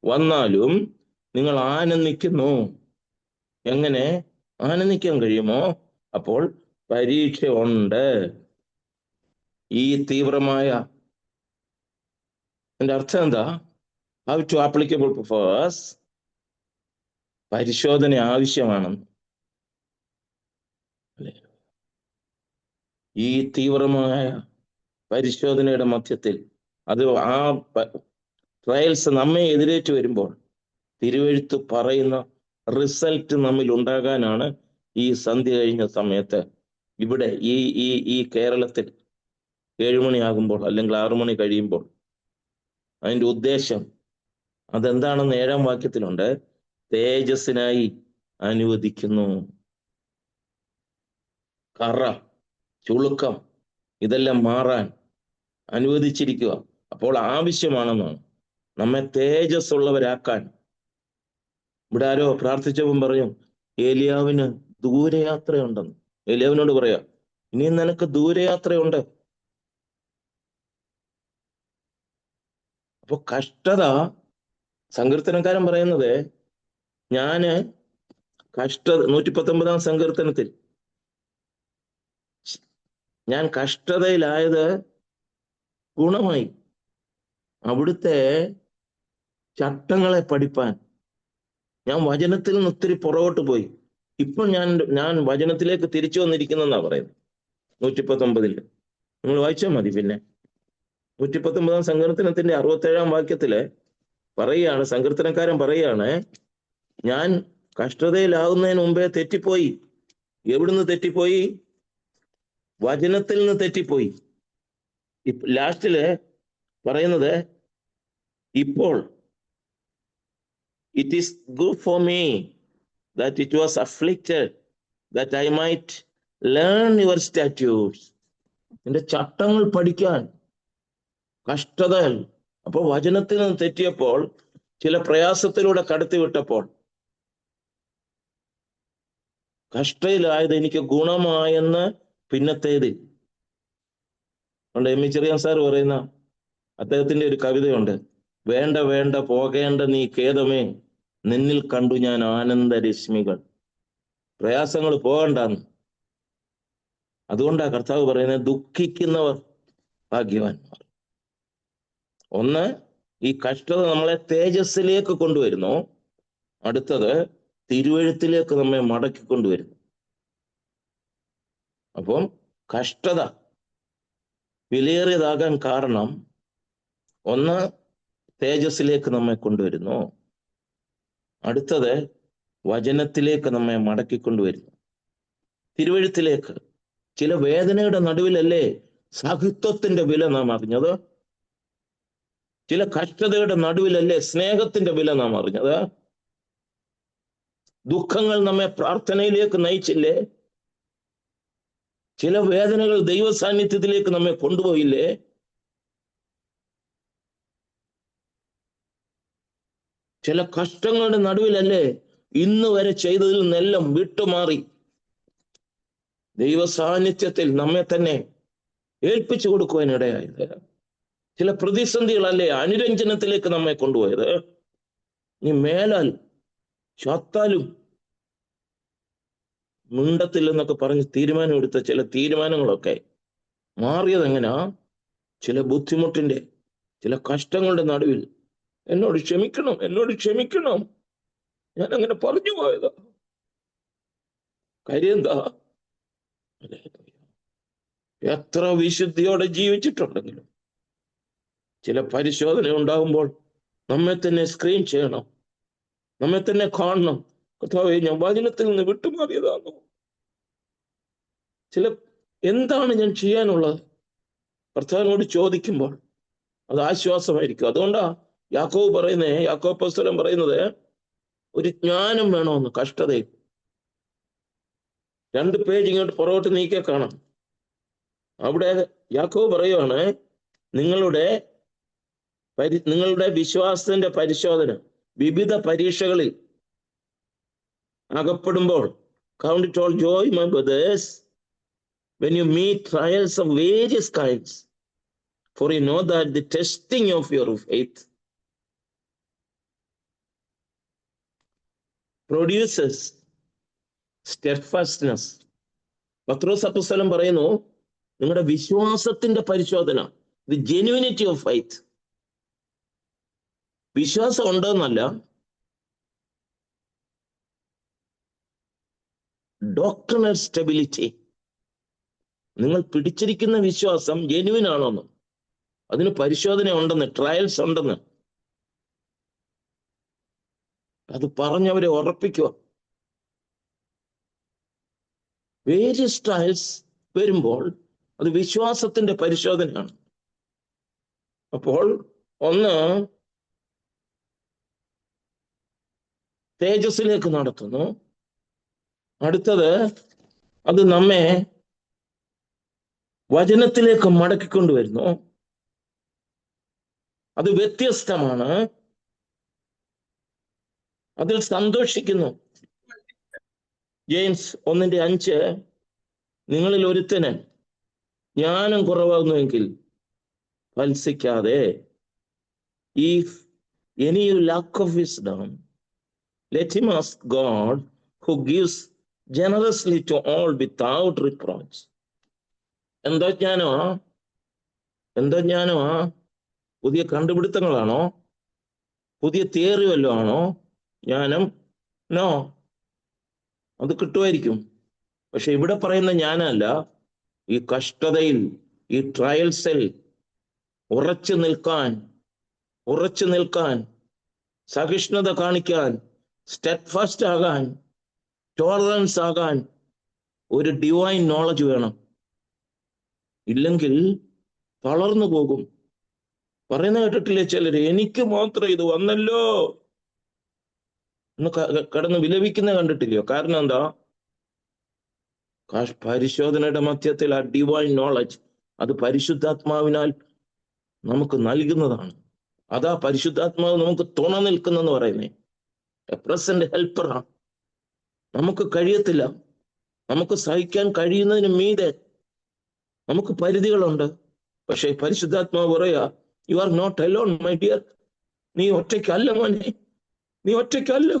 വന്നാലും നിങ്ങൾ ആനന്ദിക്കുന്നു. എങ്ങനെ ആനന്ദിക്കാൻ കഴിയുമോ? അപ്പോൾ പരീക്ഷ ഉണ്ട്. ഈ തീവ്രമായ, എന്റെ അർത്ഥം എന്താ? How to applicable for us, പരിശോധന ആവശ്യമാണ്. ഈ തീവ്രമായ പരിശോധനയുടെ മധ്യത്തിൽ, അത് ആ ട്രയൽസ് നമ്മെ എതിരേറ്റ് വരുമ്പോൾ തിരുവെഴുത്ത് പറയുന്ന റിസൾട്ട് നമ്മിൽ ഉണ്ടാകാനാണ് ഈ സന്ധ്യ കഴിഞ്ഞ സമയത്ത് ഇവിടെ ഈ കേരളത്തിൽ 7 മണിയാകുമ്പോൾ അല്ലെങ്കിൽ 6 മണി കഴിയുമ്പോൾ അതിന്റെ ഉദ്ദേശം അതെന്താണെന്ന് 7-ാം വാക്യത്തിലുണ്ട്. തേജസ്സിനായി അനുവദിക്കുന്നു. കറ, ചുളുക്കം, ഇതെല്ലാം മാറാൻ അനുവദിച്ചിരിക്കുക. അപ്പോൾ ആവശ്യമാണെന്നാണ്, നമ്മെ തേജസ്സുള്ളവരാക്കാൻ. ഇവിടെ ആരോ പ്രാർത്ഥിച്ചപ്പം പറഞ്ഞു, ഏലിയാവിന് ദൂരയാത്രയുണ്ടെന്ന്. ഏലിയാവിനോട് പറയാ, ഇനിയും നിനക്ക് ദൂരയാത്രയുണ്ട്. അപ്പൊ കഷ്ടത, സങ്കീർത്തനക്കാരൻ പറയുന്നത്, ഞാന് 119-ാം സങ്കീർത്തനത്തിൽ, ഞാൻ കഷ്ടതയിലായത് ഗുണമായി. അവിടുത്തെ ചട്ടങ്ങളെ പഠിപ്പാൻ ഞാൻ വചനത്തിൽ നിന്ന് ഒത്തിരി പുറകോട്ട് പോയി. ഇപ്പോൾ ഞാൻ വചനത്തിലേക്ക് തിരിച്ചു വന്നിരിക്കുന്നെന്നാ പറയുന്നത്. 119 നിങ്ങൾ വായിച്ചാൽ മതി. പിന്നെ 119-ാം സങ്കീർത്തനത്തിന്റെ 67-ാം വാക്യത്തില് പറയുകയാണ്, സങ്കീർത്തനക്കാരൻ പറയുകയാണ്, ഞാൻ കഷ്ടതയിലാകുന്നതിന് മുമ്പേ തെറ്റിപ്പോയി. എവിടുന്ന് തെറ്റിപ്പോയി? വചനത്തിൽ നിന്ന് തെറ്റിപ്പോയി. ലാസ്റ്റില് പറയുന്നത്, ഇപ്പോൾ it is good for me that it was afflicted that I might learn your statutes. എന്റെ ചട്ടങ്ങൾ പഠിക്കാൻ കഷ്ടത. അപ്പൊ വചനത്തിൽ നിന്ന് തെറ്റിയപ്പോൾ, ചില പ്രയാസത്തിലൂടെ കടത്തിവിട്ടപ്പോൾ, കഷ്ടയിലായത് എനിക്ക് ഗുണമായെന്ന് പിന്നത്തേത്. അതുകൊണ്ട് എം ഇ ചെറിയാൻ സാർ പറയുന്ന അദ്ദേഹത്തിന്റെ ഒരു കവിതയുണ്ട്, വേണ്ട വേണ്ട പോകേണ്ട നീ ഖേദമേ, നിന്നിൽ കണ്ടു ഞാൻ ആനന്ദരശ്മികൾ. പ്രയാസങ്ങൾ പോകണ്ടെന്ന്. അതുകൊണ്ടാണ് കർത്താവ് പറയുന്നത്, ദുഃഖിക്കുന്നവർ ഭാഗ്യവാന്മാർ. ഒന്ന്, ഈ കഷ്ടത നമ്മളെ തേജസ്സിലേക്ക് കൊണ്ടുവരുന്നു. അടുത്തത്, തിരുവെഴുത്തിലേക്ക് നമ്മെ മടക്കിക്കൊണ്ടുവരുന്നു. അപ്പം കഷ്ടത വിലയേറിയതാകാൻ കാരണം, ഒന്ന്, തേജസ്സിലേക്ക് നമ്മെ കൊണ്ടുവരുന്നു. അടുത്തത്, വചനത്തിലേക്ക് നമ്മെ മടക്കിക്കൊണ്ടുവരുന്നു, തിരുവെഴുത്തിലേക്ക്. ചില വേദനയുടെ നടുവിലല്ലേ സാഹിത്യത്തിന്റെ വില നാം അറിഞ്ഞത്? ചില കഷ്ടതയുടെ നടുവിലല്ലേ സ്നേഹത്തിന്റെ വില നാം അറിഞ്ഞത്? ദുഃഖങ്ങൾ നമ്മെ പ്രാർത്ഥനയിലേക്ക് നയിച്ചില്ലേ? ചില വേദനകൾ ദൈവ സാന്നിധ്യത്തിലേക്ക് നമ്മെ കൊണ്ടുപോയില്ലേ? ചില കഷ്ടങ്ങളുടെ നടുവിലല്ലേ ഇന്ന് വരെ ചെയ്തതിൽ നിന്നെല്ലാം വിട്ടുമാറി ദൈവ സാന്നിധ്യത്തിൽ നമ്മെ തന്നെ ഏൽപ്പിച്ചു കൊടുക്കുവാനിടയായത്. ചില പ്രതിസന്ധികളല്ലേ അനുരഞ്ജനത്തിലേക്ക് നമ്മെ കൊണ്ടുപോയത്. നീ മേലാൽ ചത്താലും മുണ്ടത്തിൽ എന്നൊക്കെ പറഞ്ഞ് തീരുമാനമെടുത്ത ചില തീരുമാനങ്ങളൊക്കെ മാറിയത് എങ്ങനാ? ചില ബുദ്ധിമുട്ടിന്റെ, ചില കഷ്ടങ്ങളുടെ നടുവിൽ എന്നോട് ക്ഷമിക്കണം, എന്നോട് ക്ഷമിക്കണം, ഞാൻ അങ്ങനെ പറഞ്ഞു പോയതാ. കാര്യം എന്താ? എത്ര വിശുദ്ധിയോടെ ജീവിച്ചിട്ടുണ്ടെങ്കിലും ചില പരിശോധന ഉണ്ടാകുമ്പോൾ നമ്മെ തന്നെ സ്ക്രീൻ ചെയ്യണം, നമ്മെ തന്നെ കാണണം. കർത്താവേ, ഞാൻ വചനത്തിൽ നിന്ന് വിട്ടുമാറിയതാണോ? ചില എന്താണ് ഞാൻ ചെയ്യാനുള്ളത് കർത്താവിനോട് ചോദിക്കുമ്പോൾ അത് ആശ്വാസമായിരിക്കും. അതുകൊണ്ടാ യാക്കോബ് അപ്പോസ്തലൻ പറയുന്നത് ഒരു ജ്ഞാനം വേണമെന്ന്. കഷ്ടതയിൽ 2 പേജ് ഇങ്ങോട്ട് പുറകോട്ട് നീക്കിയ കാണാം. അവിടെ യാക്കോബ് പറയുവാണ്, നിങ്ങളുടെ വിശ്വാസത്തിന്റെ പരിശോധന വിവിധ പരീക്ഷകളിൽ അകപ്പെടുമ്പോൾ count it all joy, my brothers, when you meet trials of various kinds, for you know that the testing of your faith produces steadfastness. പത്രോസ് അപ്പോസ്തലൻ പറയുന്നു, നിങ്ങളുടെ വിശ്വാസത്തിന്റെ പരിശോധന, the genuinity of faith. വിശ്വാസം ഉണ്ടെന്നല്ല, ഡോക്ട്രിനൽ സ്റ്റെബിലിറ്റി. നിങ്ങൾ പിടിച്ചിരിക്കുന്ന വിശ്വാസം ജെന്യുവിൻ ആണോന്ന് അതിന് പരിശോധന ഉണ്ടെന്ന്, ട്രയൽസ് ഉണ്ടെന്ന്. അത് പറഞ്ഞവരെ ഉറപ്പിക്കുക. വേരിയസ് ട്രയൽസ് വരുമ്പോൾ അത് വിശ്വാസത്തിന്റെ പരിശോധനയാണ്. അപ്പോൾ ഒന്ന് തേജസ്സിലേക്ക് നടത്തുന്നു, അടുത്തത് അത് നമ്മെ വചനത്തിലേക്ക് മടക്കിക്കൊണ്ടുവരുന്നു. അത് വ്യത്യസ്തമാണ്, അതിൽ സന്തോഷിക്കുന്നു. ജെയിംസ് 1:5, നിങ്ങളിൽ ഒരുത്തന് ജ്ഞാനം കുറവാകുന്നുവെങ്കിൽ ഫൽസിക്കാതെ, if any lack of wisdom, let him ask God who gives generously to all without reproach. എന്തോ ജ്ഞാനമാ? പുതിയ കണ്ടുപിടുത്തങ്ങളാണോ? പുതിയ തിയറി വല്ലതും ആണോ ജ്ഞാനം? നോ, അത് കിട്ടുമായിരിക്കും. പക്ഷെ ഇവിടെ പറയുന്ന ജ്ഞാനമല്ല. ഈ കഷ്ടതയിൽ, ഈ ട്രയൽസിൽ ഉറച്ചു നിൽക്കാൻ, സഹിഷ്ണുത കാണിക്കാൻ, സ്റ്റെഡ്ഫാസ്റ്റ് ആകാൻ, ടോളറൻസ് ആകാൻ ഒരു ഡിവൈൻ നോളജ് വേണം. ഇല്ലെങ്കിൽ തളർന്നു പോകും. പറയുന്ന കേട്ടിട്ടില്ലേ ചിലര്, എനിക്ക് മാത്രം ഇത് വന്നല്ലോ എന്ന് കടന്ന് വിലപിക്കുന്ന കണ്ടിട്ടില്ലയോ? കാരണം എന്താ? പരിശോധനയുടെ മധ്യത്തിൽ ആ ഡിവൈൻ നോളജ്, അത് പരിശുദ്ധാത്മാവിനാൽ നമുക്ക് നൽകുന്നതാണ്. അതാ പരിശുദ്ധാത്മാവ് നമുക്ക് തുണ നിൽക്കുന്നെന്ന് പറയുന്നേ. പ്രസന്റ് ഹെൽപ്പറാണ്. നമുക്ക് കഴിയത്തില്ല, നമുക്ക് സഹിക്കാൻ കഴിയുന്നതിന് മീതെ നമുക്ക് പരിധികളുണ്ട്. പക്ഷെ പരിശുദ്ധാത്മാവ് പറയാ, you are not alone my dear. നീ ഒറ്റയ്ക്കല്ല മോനെ, നീ ഒറ്റയ്ക്കല്ല,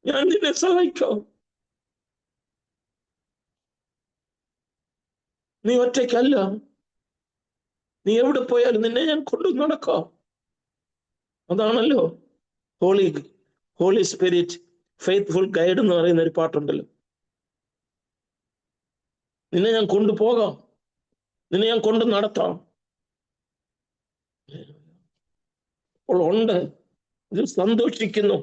ഞാൻ നിന്നെ സഹായിക്കാം. നീ ഒറ്റയ്ക്കല്ല, നീ എവിടെ പോയാലും നിന്നെ ഞാൻ കൊണ്ടു നടക്കാം. അതാണല്ലോ ഹോളി സ്പിരിറ്റ് ഫെയ്ത്ത്ഫുൾ ഗൈഡ് എന്ന് പറയുന്ന ഒരു പാട്ടുണ്ടല്ലോ. നിന്നെ ഞാൻ കൊണ്ടുപോകാം, നിന്നെ ഞാൻ കൊണ്ട് നടത്താം. അപ്പോൾ ഉണ്ട്, ഇതിൽ സന്തോഷിക്കുന്നു.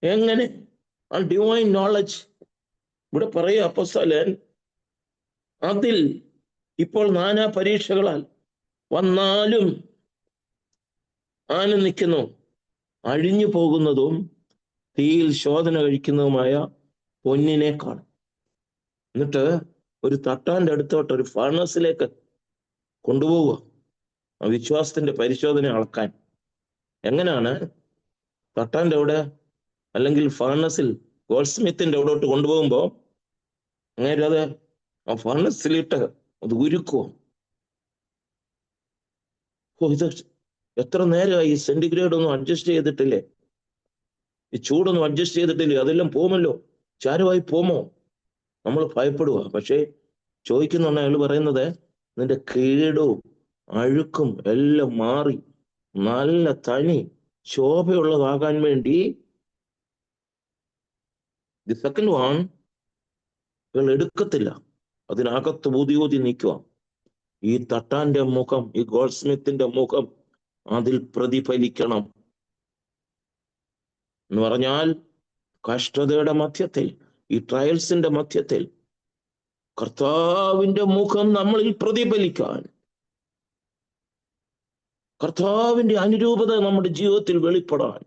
എങ്ങനെ? ആ ഡിവൈൻ നോളജ് ഇവിടെ പറയുക അപ്പോസ്തലൻ, അതിൽ ഇപ്പോൾ നാനാ പരീക്ഷകളാൽ വന്നാലും ആനന്ദിക്കുന്നു, അഴിഞ്ഞു പോകുന്നതും തീയിൽ ശോധന കഴിക്കുന്നതുമായ പൊന്നിനേക്കാൾ. എന്നിട്ട് ഒരു തട്ടാന്റെ അടുത്തോട്ട്, ഒരു ഫർണസിലേക്ക് കൊണ്ടുപോവുക. വിശ്വാസത്തിന്റെ പരിശോധന അളക്കാൻ. എങ്ങനെയാണ്? തട്ടാന്റെ അവിടെ അല്ലെങ്കിൽ ഫർണസിൽ ഗോൾഡ് സ്മിത്തിന്റെ അവിടോട്ട് കൊണ്ടുപോകുമ്പോ അങ്ങനെ അത് ആ ഫർണസിലിട്ട് അത് ഉരുക്കുവോ? ഇത് എത്ര നേരമായി സെന്റിഗ്രേഡ് ഒന്നും അഡ്ജസ്റ്റ് ചെയ്തിട്ടില്ലേ? ഈ ചൂടൊന്നും അഡ്ജസ്റ്റ് ചെയ്തിട്ടില്ലേ? അതെല്ലാം പോമല്ലോ, ചാരമായി പോമോ? നമ്മൾ ഭയപ്പെടുക. പക്ഷേ ചോദിക്കുന്ന അയാൾ പറയുന്നത് നിന്റെ കേടും അഴുക്കും എല്ലാം മാറി നല്ല തനി ശോഭയുള്ളതാകാൻ വേണ്ടി ദി സെക്കൻഡ് വൺ ഇയാൾ എടുക്കത്തില്ല, അതിനകത്ത് ഊതി നിൽക്കുക. ഈ തട്ടാന്റെ മുഖം, ഈ ഗോൾഡ് സ്മിത്തിന്റെ മുഖം അതിൽ പ്രതിഫലിക്കണം എന്ന് പറഞ്ഞാൽ കഷ്ടതയുടെ മധ്യത്തിൽ, ഈ ട്രയൽസിന്റെ മധ്യത്തിൽ കർത്താവിന്റെ മുഖം നമ്മളിൽ പ്രതിഫലിക്കാൻ, കർത്താവിന്റെ അനുരൂപത നമ്മുടെ ജീവിതത്തിൽ വെളിപ്പെടാൻ,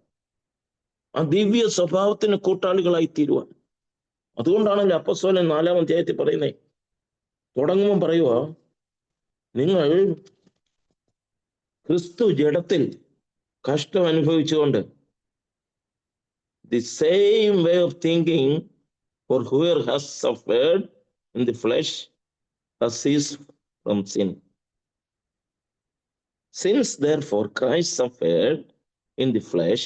ആ ദിവ്യ സ്വഭാവത്തിന് കൂട്ടാളികളായി തീരുവാൻ. അതുകൊണ്ടാണല്ലോ അപ്പോസ്തലൻ 4-ാം അധ്യായത്തിൽ പറയുന്നേ, തുടങ്ങുമ്പോൾ പറയുക, നിങ്ങൾ ക്രിസ്തു ജഡത്തിൽ കഷ്ടം അനുഭവിച്ചുകൊണ്ട് the same way of thinking, for whoever has suffered in the flesh has ceased from sin. Since therefore Christ suffered in the flesh,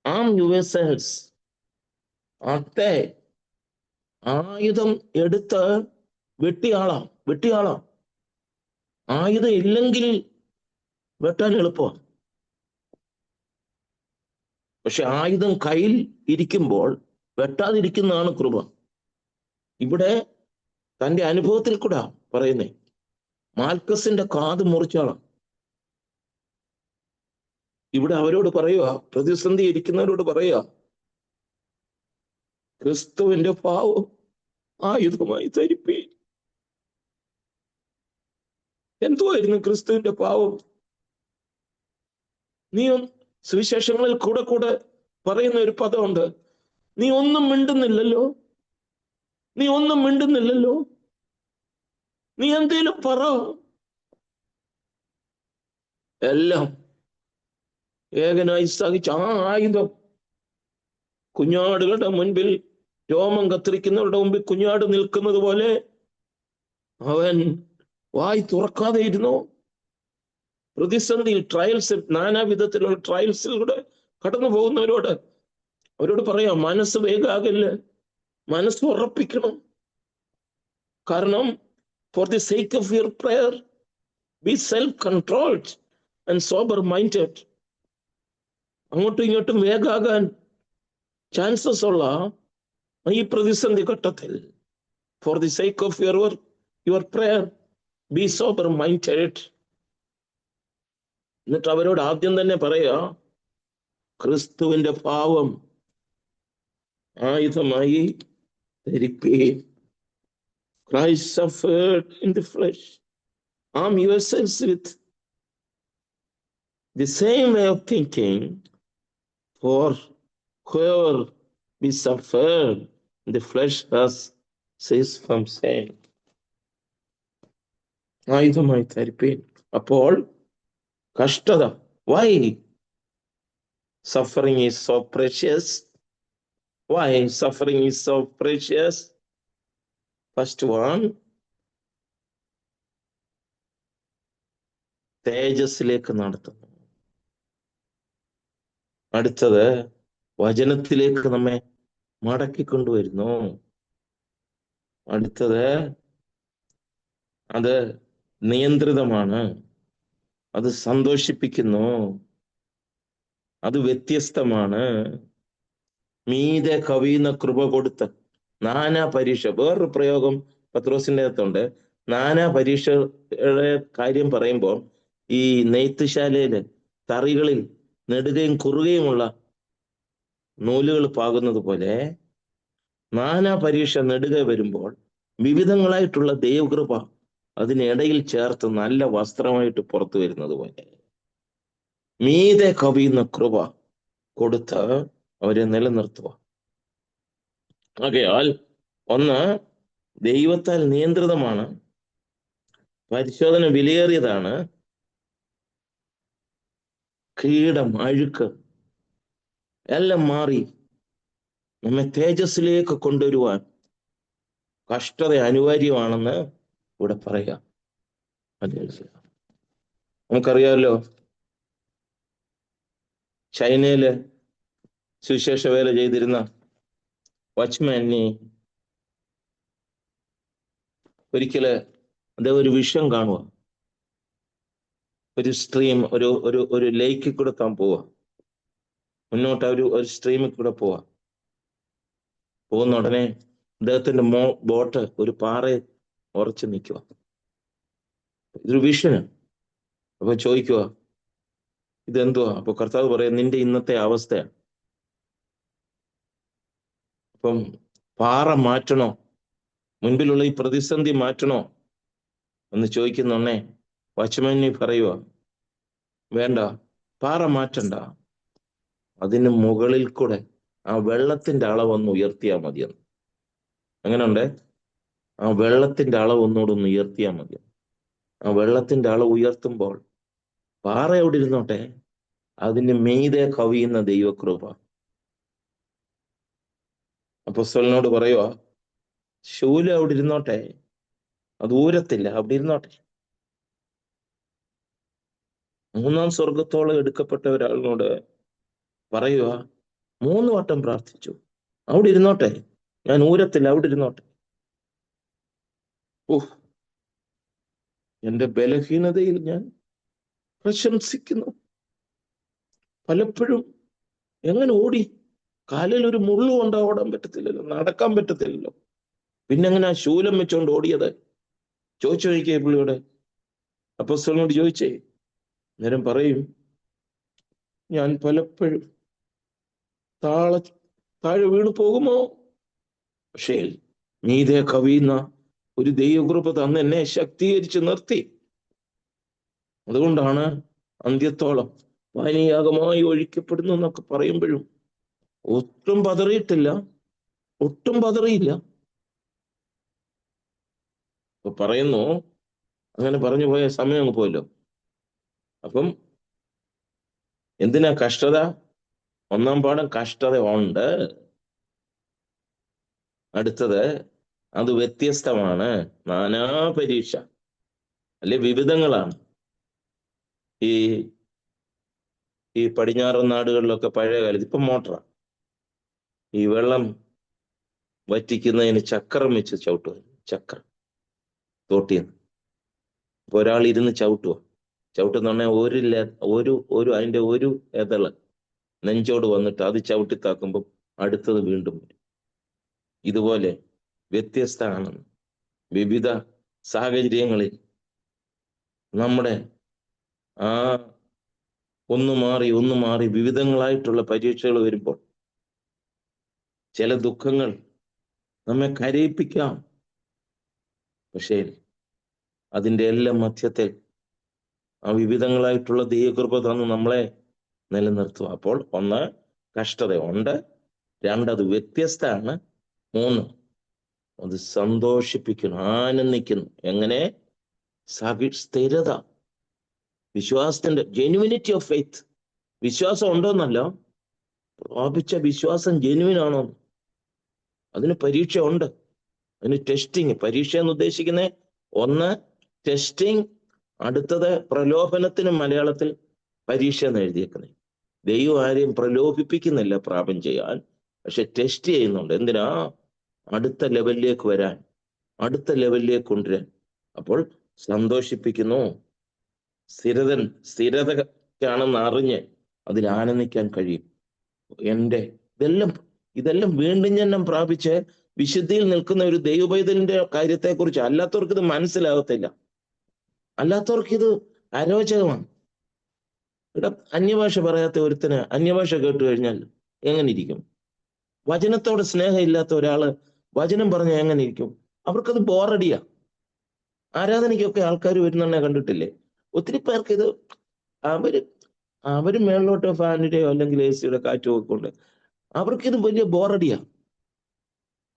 arm yourselves. അത്തെ ആയുധം എടുത്ത് വെട്ടിയാളാം. ആയുധം ഇല്ലെങ്കിൽ വെട്ടാൻ എളുപ്പമാണ്. പക്ഷെ ആയുധം കയ്യിൽ ഇരിക്കുമ്പോൾ വെട്ടാതിരിക്കുന്നതാണ് കൃപ. ഇവിടെ തന്റെ അനുഭവത്തിൽ കൂടെ പറയുന്നേ, മാൽക്കസിന്റെ കാത് മുറിച്ചാളാം. ഇവിടെ അവരോട് പറയുക, പ്രതിസന്ധി ഇരിക്കുന്നവരോട് പറയുക, ക്രിസ്തുവിന്റെ പാവം ആയുധമായി ധരിപ്പി. എന്തുവായിരുന്നു ക്രിസ്തുവിന്റെ പാവം? നീ സുവിശേഷങ്ങളിൽ കൂടെ പറയുന്ന ഒരു പദമുണ്ട്, നീ ഒന്നും മിണ്ടുന്നില്ലല്ലോ, നീ എന്തേലും പറ. എല്ലാം ഏകനായി സഹിച്ച ആ ആയുധം, കുഞ്ഞാടുകളുടെ മുൻപിൽ, രോമം കത്തിരിക്കുന്നവരുടെ മുമ്പിൽ കുഞ്ഞാട് നിൽക്കുന്നത് പോലെ അവൻ വായി തുറക്കാതെ ഇരുന്നു. പ്രതിസന്ധിയിൽ, ട്രയൽസിൽ, നാനാവിധത്തിലുള്ള ട്രയൽസിലൂടെ കടന്നു അവരോട് പറയാം, മനസ്സ് വേഗാകല്ല, മനസ്സ് ഉറപ്പിക്കണം. കാരണം for the sake of your prayer, be self-controlled and sober-minded. അങ്ങോട്ടും ഇങ്ങോട്ടും വേഗാകാൻ ചാൻസസ് ഉള്ള ഈ പ്രതിസന്ധി ഘട്ടത്തിൽ, for the sake of your prayer, be sober-minded. എന്നിട്ട് അവരോട് ആദ്യം തന്നെ പറയാ, ക്രിസ്തുവിന്റെ പാവം ആയുധമായി ധരിപ്പീൻ. Christ suffered in the flesh. Arm yourselves with the same way of thinking, for whoever be suffered in the flesh has ceased from sin. ആയുധമായി ധരിപ്പീൻ. അപ്പോൾ കഷ്ടത, why suffering is so precious? Why suffering is so precious? First one, തേജസ്സിലേക്ക് നടത്തുന്നു. അടുത്തത് വചനത്തിലേക്ക് നമ്മെ മടക്കിക്കൊണ്ടുവരുന്നു. അടുത്തത് അത് നിയന്ത്രിതമാണ്, അത് സന്തോഷിപ്പിക്കുന്നു, അത് വ്യത്യസ്തമാണ്. മീതെ കവിയുന്ന കൃപ കൊടുത്ത് നാനാ പരീക്ഷ. വേറൊരു പ്രയോഗം പത്രോസിന്റെ അകത്തുണ്ട്. നാനാ പരീക്ഷയുടെ കാര്യം പറയുമ്പോൾ ഈ നെയ്ത്തുശാലയില് തറികളിൽ നെടുകയും കുറുകയുമുള്ള നൂലുകൾ പാകുന്നത് പോലെ നാനാ പരീക്ഷ നെടുക വരുമ്പോൾ വിവിധങ്ങളായിട്ടുള്ള ദൈവകൃപ അതിനിടയിൽ ചേർത്ത് നല്ല വസ്ത്രമായിട്ട് പുറത്തു വരുന്നത് പോലെ മീതെ കവിയുന്ന കൃപ കൊടുത്ത് അവരെ നിലനിർത്തുക. ആകയാൽ ഒന്ന്, ദൈവത്താൽ നിയന്ത്രിതമാണ്, പരിശോധന വിലയേറിയതാണ്, കീടം, അഴുക്ക് എല്ലാം മാറി നമ്മെ തേജസ്സിലേക്ക് കൊണ്ടുവരുവാൻ കഷ്ടത അനിവാര്യമാണെന്ന് ഇവിടെ പറയാം. നമുക്കറിയാമല്ലോ, ചൈനയില് സുവിശേഷ വേല ചെയ്തിരുന്ന വാച്ച്മാനെ ഒരിക്കല് അദ്ദേഹം ഒരു വിഷം കാണുക. ഒരു സ്ട്രീം, ഒരു ലേക്കിൽ കൂടെ താൻ പോവാ. മുന്നോട്ട് ഒരു സ്ട്രീമിൽ കൂടെ പോകുന്ന ഉടനെ അദ്ദേഹത്തിന്റെ ബോട്ട് ഒരു പാറയെ ഉറച്ചു നിൽക്കുക. ഇതൊരു വിഷന്. അപ്പൊ ചോദിക്കുക, ഇതെന്തുവാ? അപ്പൊ കർത്താവ് പറയാം, നിന്റെ ഇന്നത്തെ അവസ്ഥയാണ്. അപ്പം പാറ മാറ്റണോ, മുൻപിലുള്ള ഈ പ്രതിസന്ധി മാറ്റണോ എന്ന് ചോദിക്കുന്നോണേ വാച്ച്മാനി പറയുക, വേണ്ട, പാറ മാറ്റണ്ട, അതിന് മുകളിൽ കൂടെ ആ വെള്ളത്തിന്റെ അളവൊന്ന് ഉയർത്തിയാൽ മതിയെന്ന്. അങ്ങനെയുണ്ട്, ആ വെള്ളത്തിന്റെ അളവ് ഒന്നുകൂടെ ഒന്ന് ഉയർത്തിയാൽ മതി. ആ വെള്ളത്തിന്റെ അളവ് ഉയർത്തുമ്പോൾ പാറ എവിടെ ഇരുന്നോട്ടെ, അതിന് മീതെ കവിയുന്ന ദൈവകൃപ. അപ്പോസ്തലനോട് പറയുക, ശൂലം അവിടെ ഇരുന്നോട്ടെ, അത് ഊരത്തില്ല, അവിടെ ഇരുന്നോട്ടെ. മൂന്നാം സ്വർഗത്തോളം എടുക്കപ്പെട്ട ഒരാളിനോട് പറയുക, 3 വട്ടം പ്രാർത്ഥിച്ചു, അവിടെ ഇരുന്നോട്ടെ, ഞാൻ ഊരത്തില്ല, അവിടെ ഇരുന്നോട്ടെ. എന്റെ ബലഹീനതയിൽ ഞാൻ പ്രശംസിക്കുന്നു. പലപ്പോഴും എങ്ങനെ ഓടി? കാലിൽ ഒരു മുള്ളു കൊണ്ടാ ഓടാൻ പറ്റത്തില്ലല്ലോ, നടക്കാൻ പറ്റത്തില്ലല്ലോ. പിന്നെ എങ്ങനെ ആ ശൂലം വെച്ചോണ്ട് ഓടിയത്? ചോദിക്കേ പുള്ളിയോട്, അപ്പോസ്തലനോട് ചോദിച്ചേ. നേരം പറയും, ഞാൻ പലപ്പോഴും താഴെ വീണു പോകുമോ, പക്ഷേ മീതെ കവിയുന്ന ഒരു ദൈവകൃപ തന്ന് എന്നെ ശക്തീകരിച്ച് നിർത്തി. അതുകൊണ്ടാണ് അന്ത്യത്തോളം പാനീയാഗമായി ഒഴിക്കപ്പെടുന്നു എന്നൊക്കെ പറയുമ്പോഴും ഒട്ടും പതറിയിട്ടില്ല, ഒട്ടും പതറിയില്ല. അപ്പൊ പറയുന്നു, അങ്ങനെ പറഞ്ഞു പോയ സമയം അങ്ങ് പോയല്ലോ. അപ്പം എന്തിനാ കഷ്ടത? ഒന്നാം പാഠം, കഷ്ടത ഉണ്ട്. അടുത്തത്, അത് വ്യത്യസ്തമാണ്, നാനാ പരീക്ഷ, അല്ലെ വിവിധങ്ങളാണ്. ഈ പടിഞ്ഞാറൻ നാടുകളിലൊക്കെ പഴയ കാലത്ത്, ഇപ്പം മോട്ടറാ, ഈ വെള്ളം വറ്റിക്കുന്നതിന് ചക്രം വെച്ച് ചവിട്ടുക. ചക്രം തോട്ടിന്ന്. അപ്പൊ ഒരാൾ ഇരുന്ന് ചവിട്ടുന്ന അതിന്റെ ഒരു എതള് നെഞ്ചോട് വന്നിട്ട് അത് ചവിട്ടി താക്കുമ്പോൾ അടുത്തത് വീണ്ടും വരും. ഇതുപോലെ വ്യത്യസ്തമാണ് വിവിധ സാഹചര്യങ്ങളിൽ നമ്മുടെ ആ ഒന്ന് മാറി വിവിധങ്ങളായിട്ടുള്ള പരീക്ഷകൾ വരുമ്പോൾ ചില ദുഃഖങ്ങൾ നമ്മെ കരയിപ്പിക്കാം. പക്ഷേ അതിൻ്റെ എല്ലാം മധ്യത്തിൽ ആ വിവിധങ്ങളായിട്ടുള്ള ദൈവകൃപ തന്ന് നമ്മളെ നിലനിർത്തുക. അപ്പോൾ 1, കഷ്ടത ഉണ്ട്. 2, അത് വ്യത്യസ്തമാണ്. 3, അത് സന്തോഷിപ്പിക്കുന്നു, ആനന്ദിക്കുന്നു. എങ്ങനെ? സ്ഥിരത, വിശ്വാസത്തിന്റെ ജെന്യുവിനിറ്റി ഓഫ് ഫെയ്ത്ത്. വിശ്വാസം ഉണ്ടോന്നല്ല, പ്രാപിച്ച വിശ്വാസം ജെന്യുവിനാണോ, അതിന് പരീക്ഷ ഉണ്ട്, അതിന് ടെസ്റ്റിങ്. പരീക്ഷ എന്ന് ഉദ്ദേശിക്കുന്നത് 1 ടെസ്റ്റിങ്, അടുത്തത് പ്രലോഭനത്തിന് മലയാളത്തിൽ പരീക്ഷ എന്ന് എഴുതിയേക്കുന്നത്. ദൈവം ആരെയും പ്രലോഭിപ്പിക്കുന്നില്ല പ്രാപം ചെയ്യാൻ, പക്ഷെ ടെസ്റ്റ് ചെയ്യുന്നുണ്ട്. എന്തിനാ? അടുത്ത ലെവലിലേക്ക് വരാൻ, അടുത്ത ലെവലിലേക്ക് കൊണ്ടുവരാൻ. അപ്പോൾ സന്തോഷിപ്പിക്കുന്നു, സ്ഥിരതയാണെന്ന് അറിഞ്ഞ് അതിൽ ആനന്ദിക്കാൻ കഴിയും. ഇതെല്ലാം വീണ്ടും ജന്മം പ്രാപിച്ച് വിശുദ്ധിയിൽ നിൽക്കുന്ന ഒരു ദൈവപൈതലിന്റെ കാര്യത്തെക്കുറിച്ച്. അല്ലാത്തവർക്ക് ഇത് മനസ്സിലാകത്തില്ല, അല്ലാത്തവർക്ക് ഇത് അരോചകമാണ്. ഇവിടെ അന്യഭാഷ പറയാത്ത ഒരുത്തിന് അന്യഭാഷ കേട്ട് കഴിഞ്ഞാൽ എങ്ങനെ ഇരിക്കും? വചനത്തോട് സ്നേഹം ഇല്ലാത്ത ഒരാള് വചനം പറഞ്ഞാൽ എങ്ങനെ ഇരിക്കും? അവർക്കത് ബോറടിയാ. ആരാധനയ്ക്കൊക്കെ ആൾക്കാർ വരുന്നെന്നെ കണ്ടിട്ടില്ലേ? ഒത്തിരി പേർക്ക് ഇത് അവര് മേളിലോട്ട് ഫാനിന്റെയോ അല്ലെങ്കിൽ എ സിയുടെ കാറ്റോ ഒക്കെ കൊണ്ട് അവർക്കിത് വലിയ ബോറടിയാ.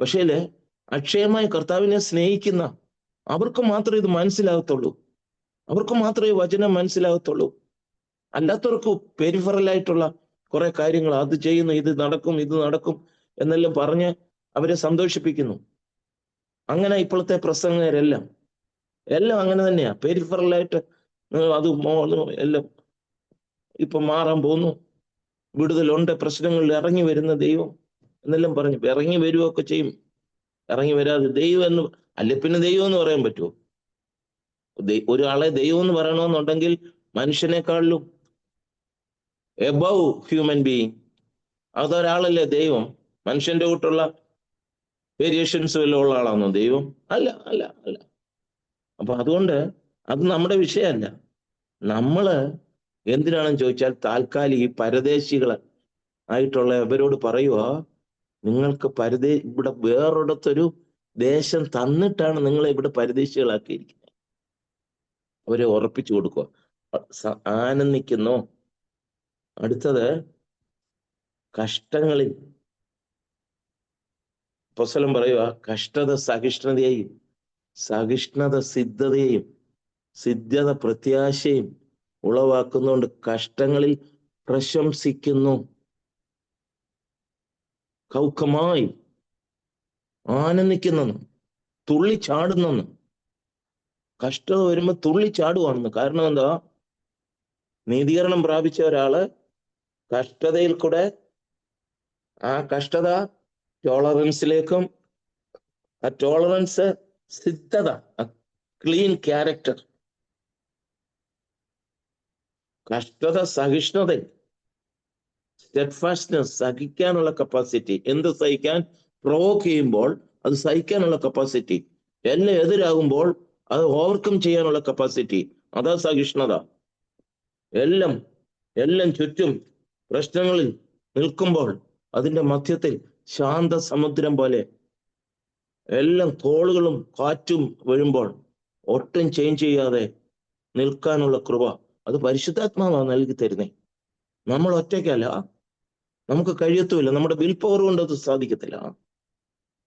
പക്ഷേ അക്ഷയമായ കർത്താവിനെ സ്നേഹിക്കുന്ന അവർക്ക് മാത്രമേ ഇത് മനസ്സിലാകത്തുള്ളൂ, അവർക്ക് മാത്രമേ വചനം മനസ്സിലാകത്തുള്ളൂ. അല്ലാത്തവർക്ക് പെരിഫറലായിട്ടുള്ള കുറെ കാര്യങ്ങൾ, അത് ചെയ്യുന്നു, ഇത് നടക്കും എന്നെല്ലാം പറഞ്ഞ് അവരെ സന്തോഷിപ്പിക്കുന്നു. അങ്ങനെ ഇപ്പോഴത്തെ പ്രസംഗരെല്ലാം അങ്ങനെ തന്നെയാ. പെരിഫറലായിട്ട് അത് എല്ലാം ഇപ്പൊ മാറാൻ പോകുന്നു, വിടുതലുണ്ട്, പ്രശ്നങ്ങളിൽ ഇറങ്ങി വരുന്ന ദൈവം എന്നെല്ലാം പറഞ്ഞു. ഇറങ്ങി വരുവൊക്കെ ചെയ്യും. ഇറങ്ങി വരാതെ ദൈവം എന്ന് അല്ലെ പിന്നെ ദൈവം എന്ന് പറയാൻ പറ്റുമോ? ഒരാളെ ദൈവം എന്ന് പറയണമെന്നുണ്ടെങ്കിൽ മനുഷ്യനേക്കാളിലും എബവ് ഹ്യൂമൻ ബീയിങ്, അതൊരാളല്ലേ ദൈവം? മനുഷ്യന്റെ കൂട്ടുള്ള വേരിയേഷൻസ് വല്ല ഉള്ള ആളാണോ ദൈവം? അല്ല അല്ല അല്ല. അപ്പൊ അതുകൊണ്ട് അത് നമ്മുടെ വിഷയമല്ല. നമ്മള് എന്തിനാണെന്ന് ചോദിച്ചാൽ താൽക്കാലിക ഈ പരദേശികള് ആയിട്ടുള്ള അവരോട് പറയുക, നിങ്ങൾക്ക് ഇവിടെ വേറൊരിടത്തൊരു ദേശം തന്നിട്ടാണ് നിങ്ങളെ ഇവിടെ പരദേശികളാക്കിയിരിക്കുന്നത്. അവരെ ഉറപ്പിച്ചു കൊടുക്കുക, ആനന്ദിക്കുന്നു. അടുത്തത് കഷ്ടങ്ങളിൽ അപ്പോസ്തലൻ പറയുക, കഷ്ടത സഹിഷ്ണുതയെയും സഹിഷ്ണുത സിദ്ധതയെയും സിദ്ധത പ്രത്യാശയും ഉളവാക്കുന്നതുകൊണ്ട് കഷ്ടങ്ങളിൽ പ്രശംസിക്കുന്നു. കൗക്കമായി ആനന്ദിക്കുന്നു, തുള്ളിച്ചാടുന്നു. കഷ്ടത വരുമ്പോ തുള്ളിച്ചാടുവാണെന്ന്. കാരണം എന്താ? നീതീകരണം പ്രാപിച്ച ഒരാള് കഷ്ടതയിൽ കൂടെ ആ കഷ്ടത ടോളറൻസിലേക്കും, ആ ടോളറൻസ് സിദ്ധത, ക്ലീൻ ക്യാരക്ടർ. കഷ്ടത സഹിഷ്ണുത, സ്റ്റെഡ്ഫാസ്റ്റ്നെസ്, സഹിക്കാനുള്ള കപ്പാസിറ്റി. എന്ത് സഹിക്കാൻ? പ്രൊവോക്ക് ചെയ്യുമ്പോൾ അത് സഹിക്കാനുള്ള കപ്പാസിറ്റി. എല്ലാം എതിരാകുമ്പോൾ അത് ഓവർകം ചെയ്യാനുള്ള കപ്പാസിറ്റി. അതാ സഹിഷ്ണുത. എല്ലാം ചുറ്റും പ്രശ്നങ്ങളിൽ നിൽക്കുമ്പോൾ അതിന്റെ മധ്യത്തിൽ ശാന്ത സമുദ്രം പോലെ എല്ലാം കോളുകളും കാറ്റും വരുമ്പോൾ ഒട്ടും ചേഞ്ച് ചെയ്യാതെ നിൽക്കാനുള്ള കൃപ അത് പരിശുദ്ധാത്മാവാണ് നൽകി തരുന്നേ. നമ്മൾ ഒറ്റയ്ക്കല്ല, നമുക്ക് കഴിയത്തുമില്ല, നമ്മുടെ വിൽ പവർ കൊണ്ട് അത് സാധിക്കത്തില്ല.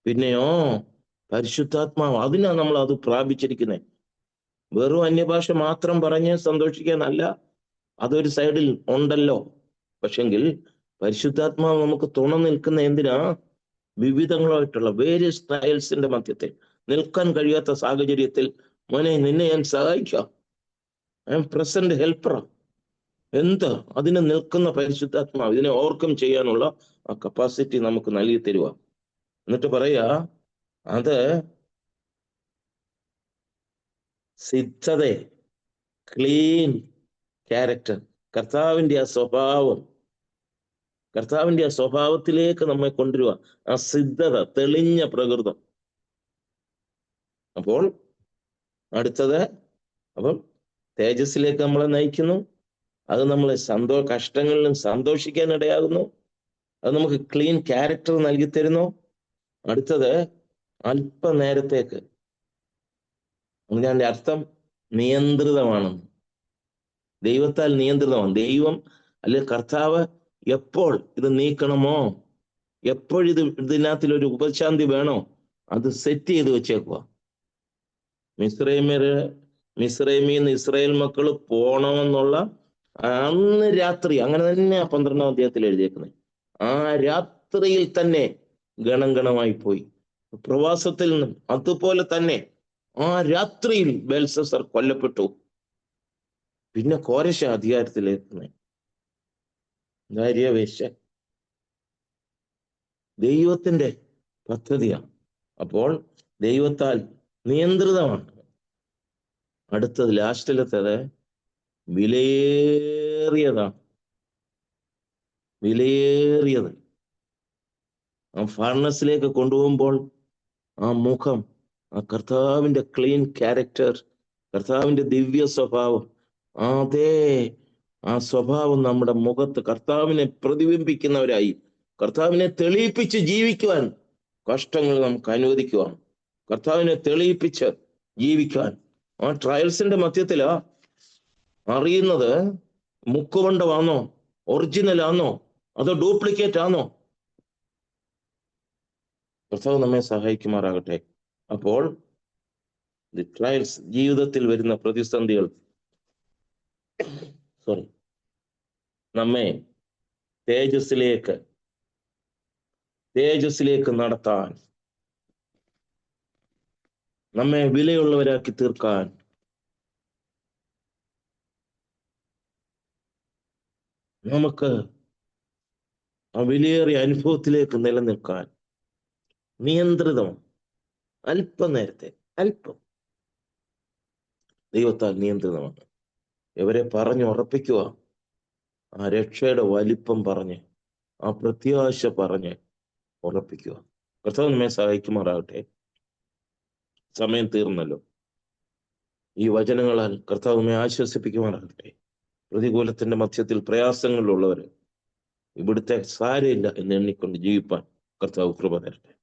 പിന്നെയോ പരിശുദ്ധാത്മാവ്, അതിനാ നമ്മൾ അത് പ്രാപിച്ചിരിക്കുന്നത്. വെറും അന്യഭാഷ മാത്രം പറഞ്ഞ് സന്തോഷിക്കാനല്ല, അതൊരു സൈഡിൽ ഉണ്ടല്ലോ. പക്ഷെങ്കിൽ പരിശുദ്ധാത്മാവ് നമുക്ക് തുണ നിൽക്കുന്ന എന്തിനാ? വിവിധങ്ങളായിട്ടുള്ള വേരിയസ് ട്രയൽസിന്റെ മധ്യത്തിൽ, നിൽക്കാൻ കഴിയാത്ത സാഹചര്യത്തിൽ, മോനെ നിന്നെ ഞാൻ സഹായിക്കാം, ഐ എം പ്രസന്റ് ഹെൽപ്പറാ. എന്ത് അതിന് നിൽക്കുന്ന പരിശുദ്ധാത്മാവ് ഇതിനെ ഓവർകം ചെയ്യാനുള്ള ആ കപ്പാസിറ്റി നമുക്ക് നൽകി തരുക. എന്നിട്ട് പറയാ, അത് സിദ്ധത, ക്ലീൻ ക്യാരക്ടർ, കർത്താവിന്റെ ആ സ്വഭാവത്തിലേക്ക് നമ്മെ കൊണ്ടുവരിക. ആ സിദ്ധത, തെളിഞ്ഞ പ്രകൃതം. അപ്പോൾ അടുത്തത്, അപ്പം തേജസ്സിലേക്ക് നമ്മളെ നയിക്കുന്നു. അത് നമ്മളെ കഷ്ടങ്ങളിലും സന്തോഷിക്കാൻ ഇടയാകുന്നു. അത് നമുക്ക് ക്ലീൻ ക്യാരക്ടർ നൽകി തരുന്നു. അടുത്തത് അല്പനേരത്തേക്ക്, അതിന്റെ അർത്ഥം നിയന്ത്രിതമാണ്. ദൈവത്താൽ നിയന്ത്രിതമാണ്. ദൈവം അല്ലെങ്കിൽ കർത്താവ് എപ്പോൾ ഇത് നീക്കണമോ, ഇതിനകത്തിലൊരു ഉപശാന്തി വേണോ, അത് സെറ്റ് ചെയ്ത് വെച്ചേക്കുക. മിസ്രൈമിന്ന് ഇസ്രായേൽ മക്കള് പോണമെന്നുള്ള അന്ന് രാത്രി, അങ്ങനെ തന്നെ 12-ാം അധ്യായത്തിൽ എഴുതിയേക്കുന്നത്, ആ രാത്രിയിൽ തന്നെ ഗണമായി പോയി പ്രവാസത്തിൽ നിന്നും. അതുപോലെ തന്നെ ആ രാത്രിയിൽ ബെൽസസർ കൊല്ലപ്പെട്ടു. പിന്നെ കോരശ അധികാരത്തിലേക്കുന്നത് ദാര്യാവേശ. ദൈവത്തിന്റെ പദ്ധതിയാണ്. അപ്പോൾ ദൈവത്താൽ നിയന്ത്രിതമാണ്. അടുത്തത് ലാസ്റ്റിലത്തേത് വിലയേറിയതാണ്. വിലയേറിയത് ആ ഫർണസിലേക്ക് കൊണ്ടുപോകുമ്പോൾ ആ മുഖം, ആ കർത്താവിന്റെ ക്ലീൻ ക്യാരക്ടർ, കർത്താവിന്റെ ദിവ്യ സ്വഭാവം, അതേ ആ സ്വഭാവം നമ്മുടെ മുഖത്ത് കർത്താവിനെ പ്രതിബിംബിക്കുന്നവരായി, കർത്താവിനെ തെളിയിപ്പിച്ച് ജീവിക്കുവാൻ കഷ്ടങ്ങൾ നമുക്ക് അനുവദിക്കുവാൻ, കർത്താവിനെ തെളിയിപ്പിച്ച് ജീവിക്കാൻ. ആ ട്രയൽസിന്റെ മധ്യത്തിലാ അറിയുന്നത് മുക്കുകൊണ്ടമാണോ, ഒറിജിനൽ ആണോ, അതോ ഡ്യൂപ്ലിക്കേറ്റ് ആണോ. കർത്താവ് നമ്മെ സഹായിക്കുമാറാകട്ടെ. അപ്പോൾ ട്രയൽസ്, ജീവിതത്തിൽ വരുന്ന പ്രതിസന്ധികൾ, നമ്മെ തേജസ്സിലേക്ക് നടത്താൻ, നമ്മെ വിലയുള്ളവരാക്കി തീർക്കാൻ, നമുക്ക് ആ വിലയേറിയ അനുഭവത്തിലേക്ക് നിലനിൽക്കാൻ നിയന്ത്രിതം അല്പനേരത്തെ ദൈവത്താൽ നിയന്ത്രിതമാണ്. ഇവരെ ഉറപ്പിക്കുക, ആ രക്ഷയുടെ വലിപ്പം പറഞ്ഞ്, ആ പ്രത്യാശ പറഞ്ഞ് ഉറപ്പിക്കുക. കർത്താവ് നമ്മെ സഹായിക്കുമാറാകട്ടെ. സമയം തീർന്നല്ലോ. ഈ വചനങ്ങളാൽ കർത്താവ് നമ്മെ ആശ്വസിപ്പിക്കുമാറാകട്ടെ. പ്രതികൂലത്തിന്റെ മധ്യത്തിൽ പ്രയാസങ്ങളിലുള്ളവര് ഇവിടുത്തെ സാരമില്ല എന്ന് എണ്ണിക്കൊണ്ട് ജീവിപ്പാൻ കർത്താവ് കൃപ തരട്ടെ.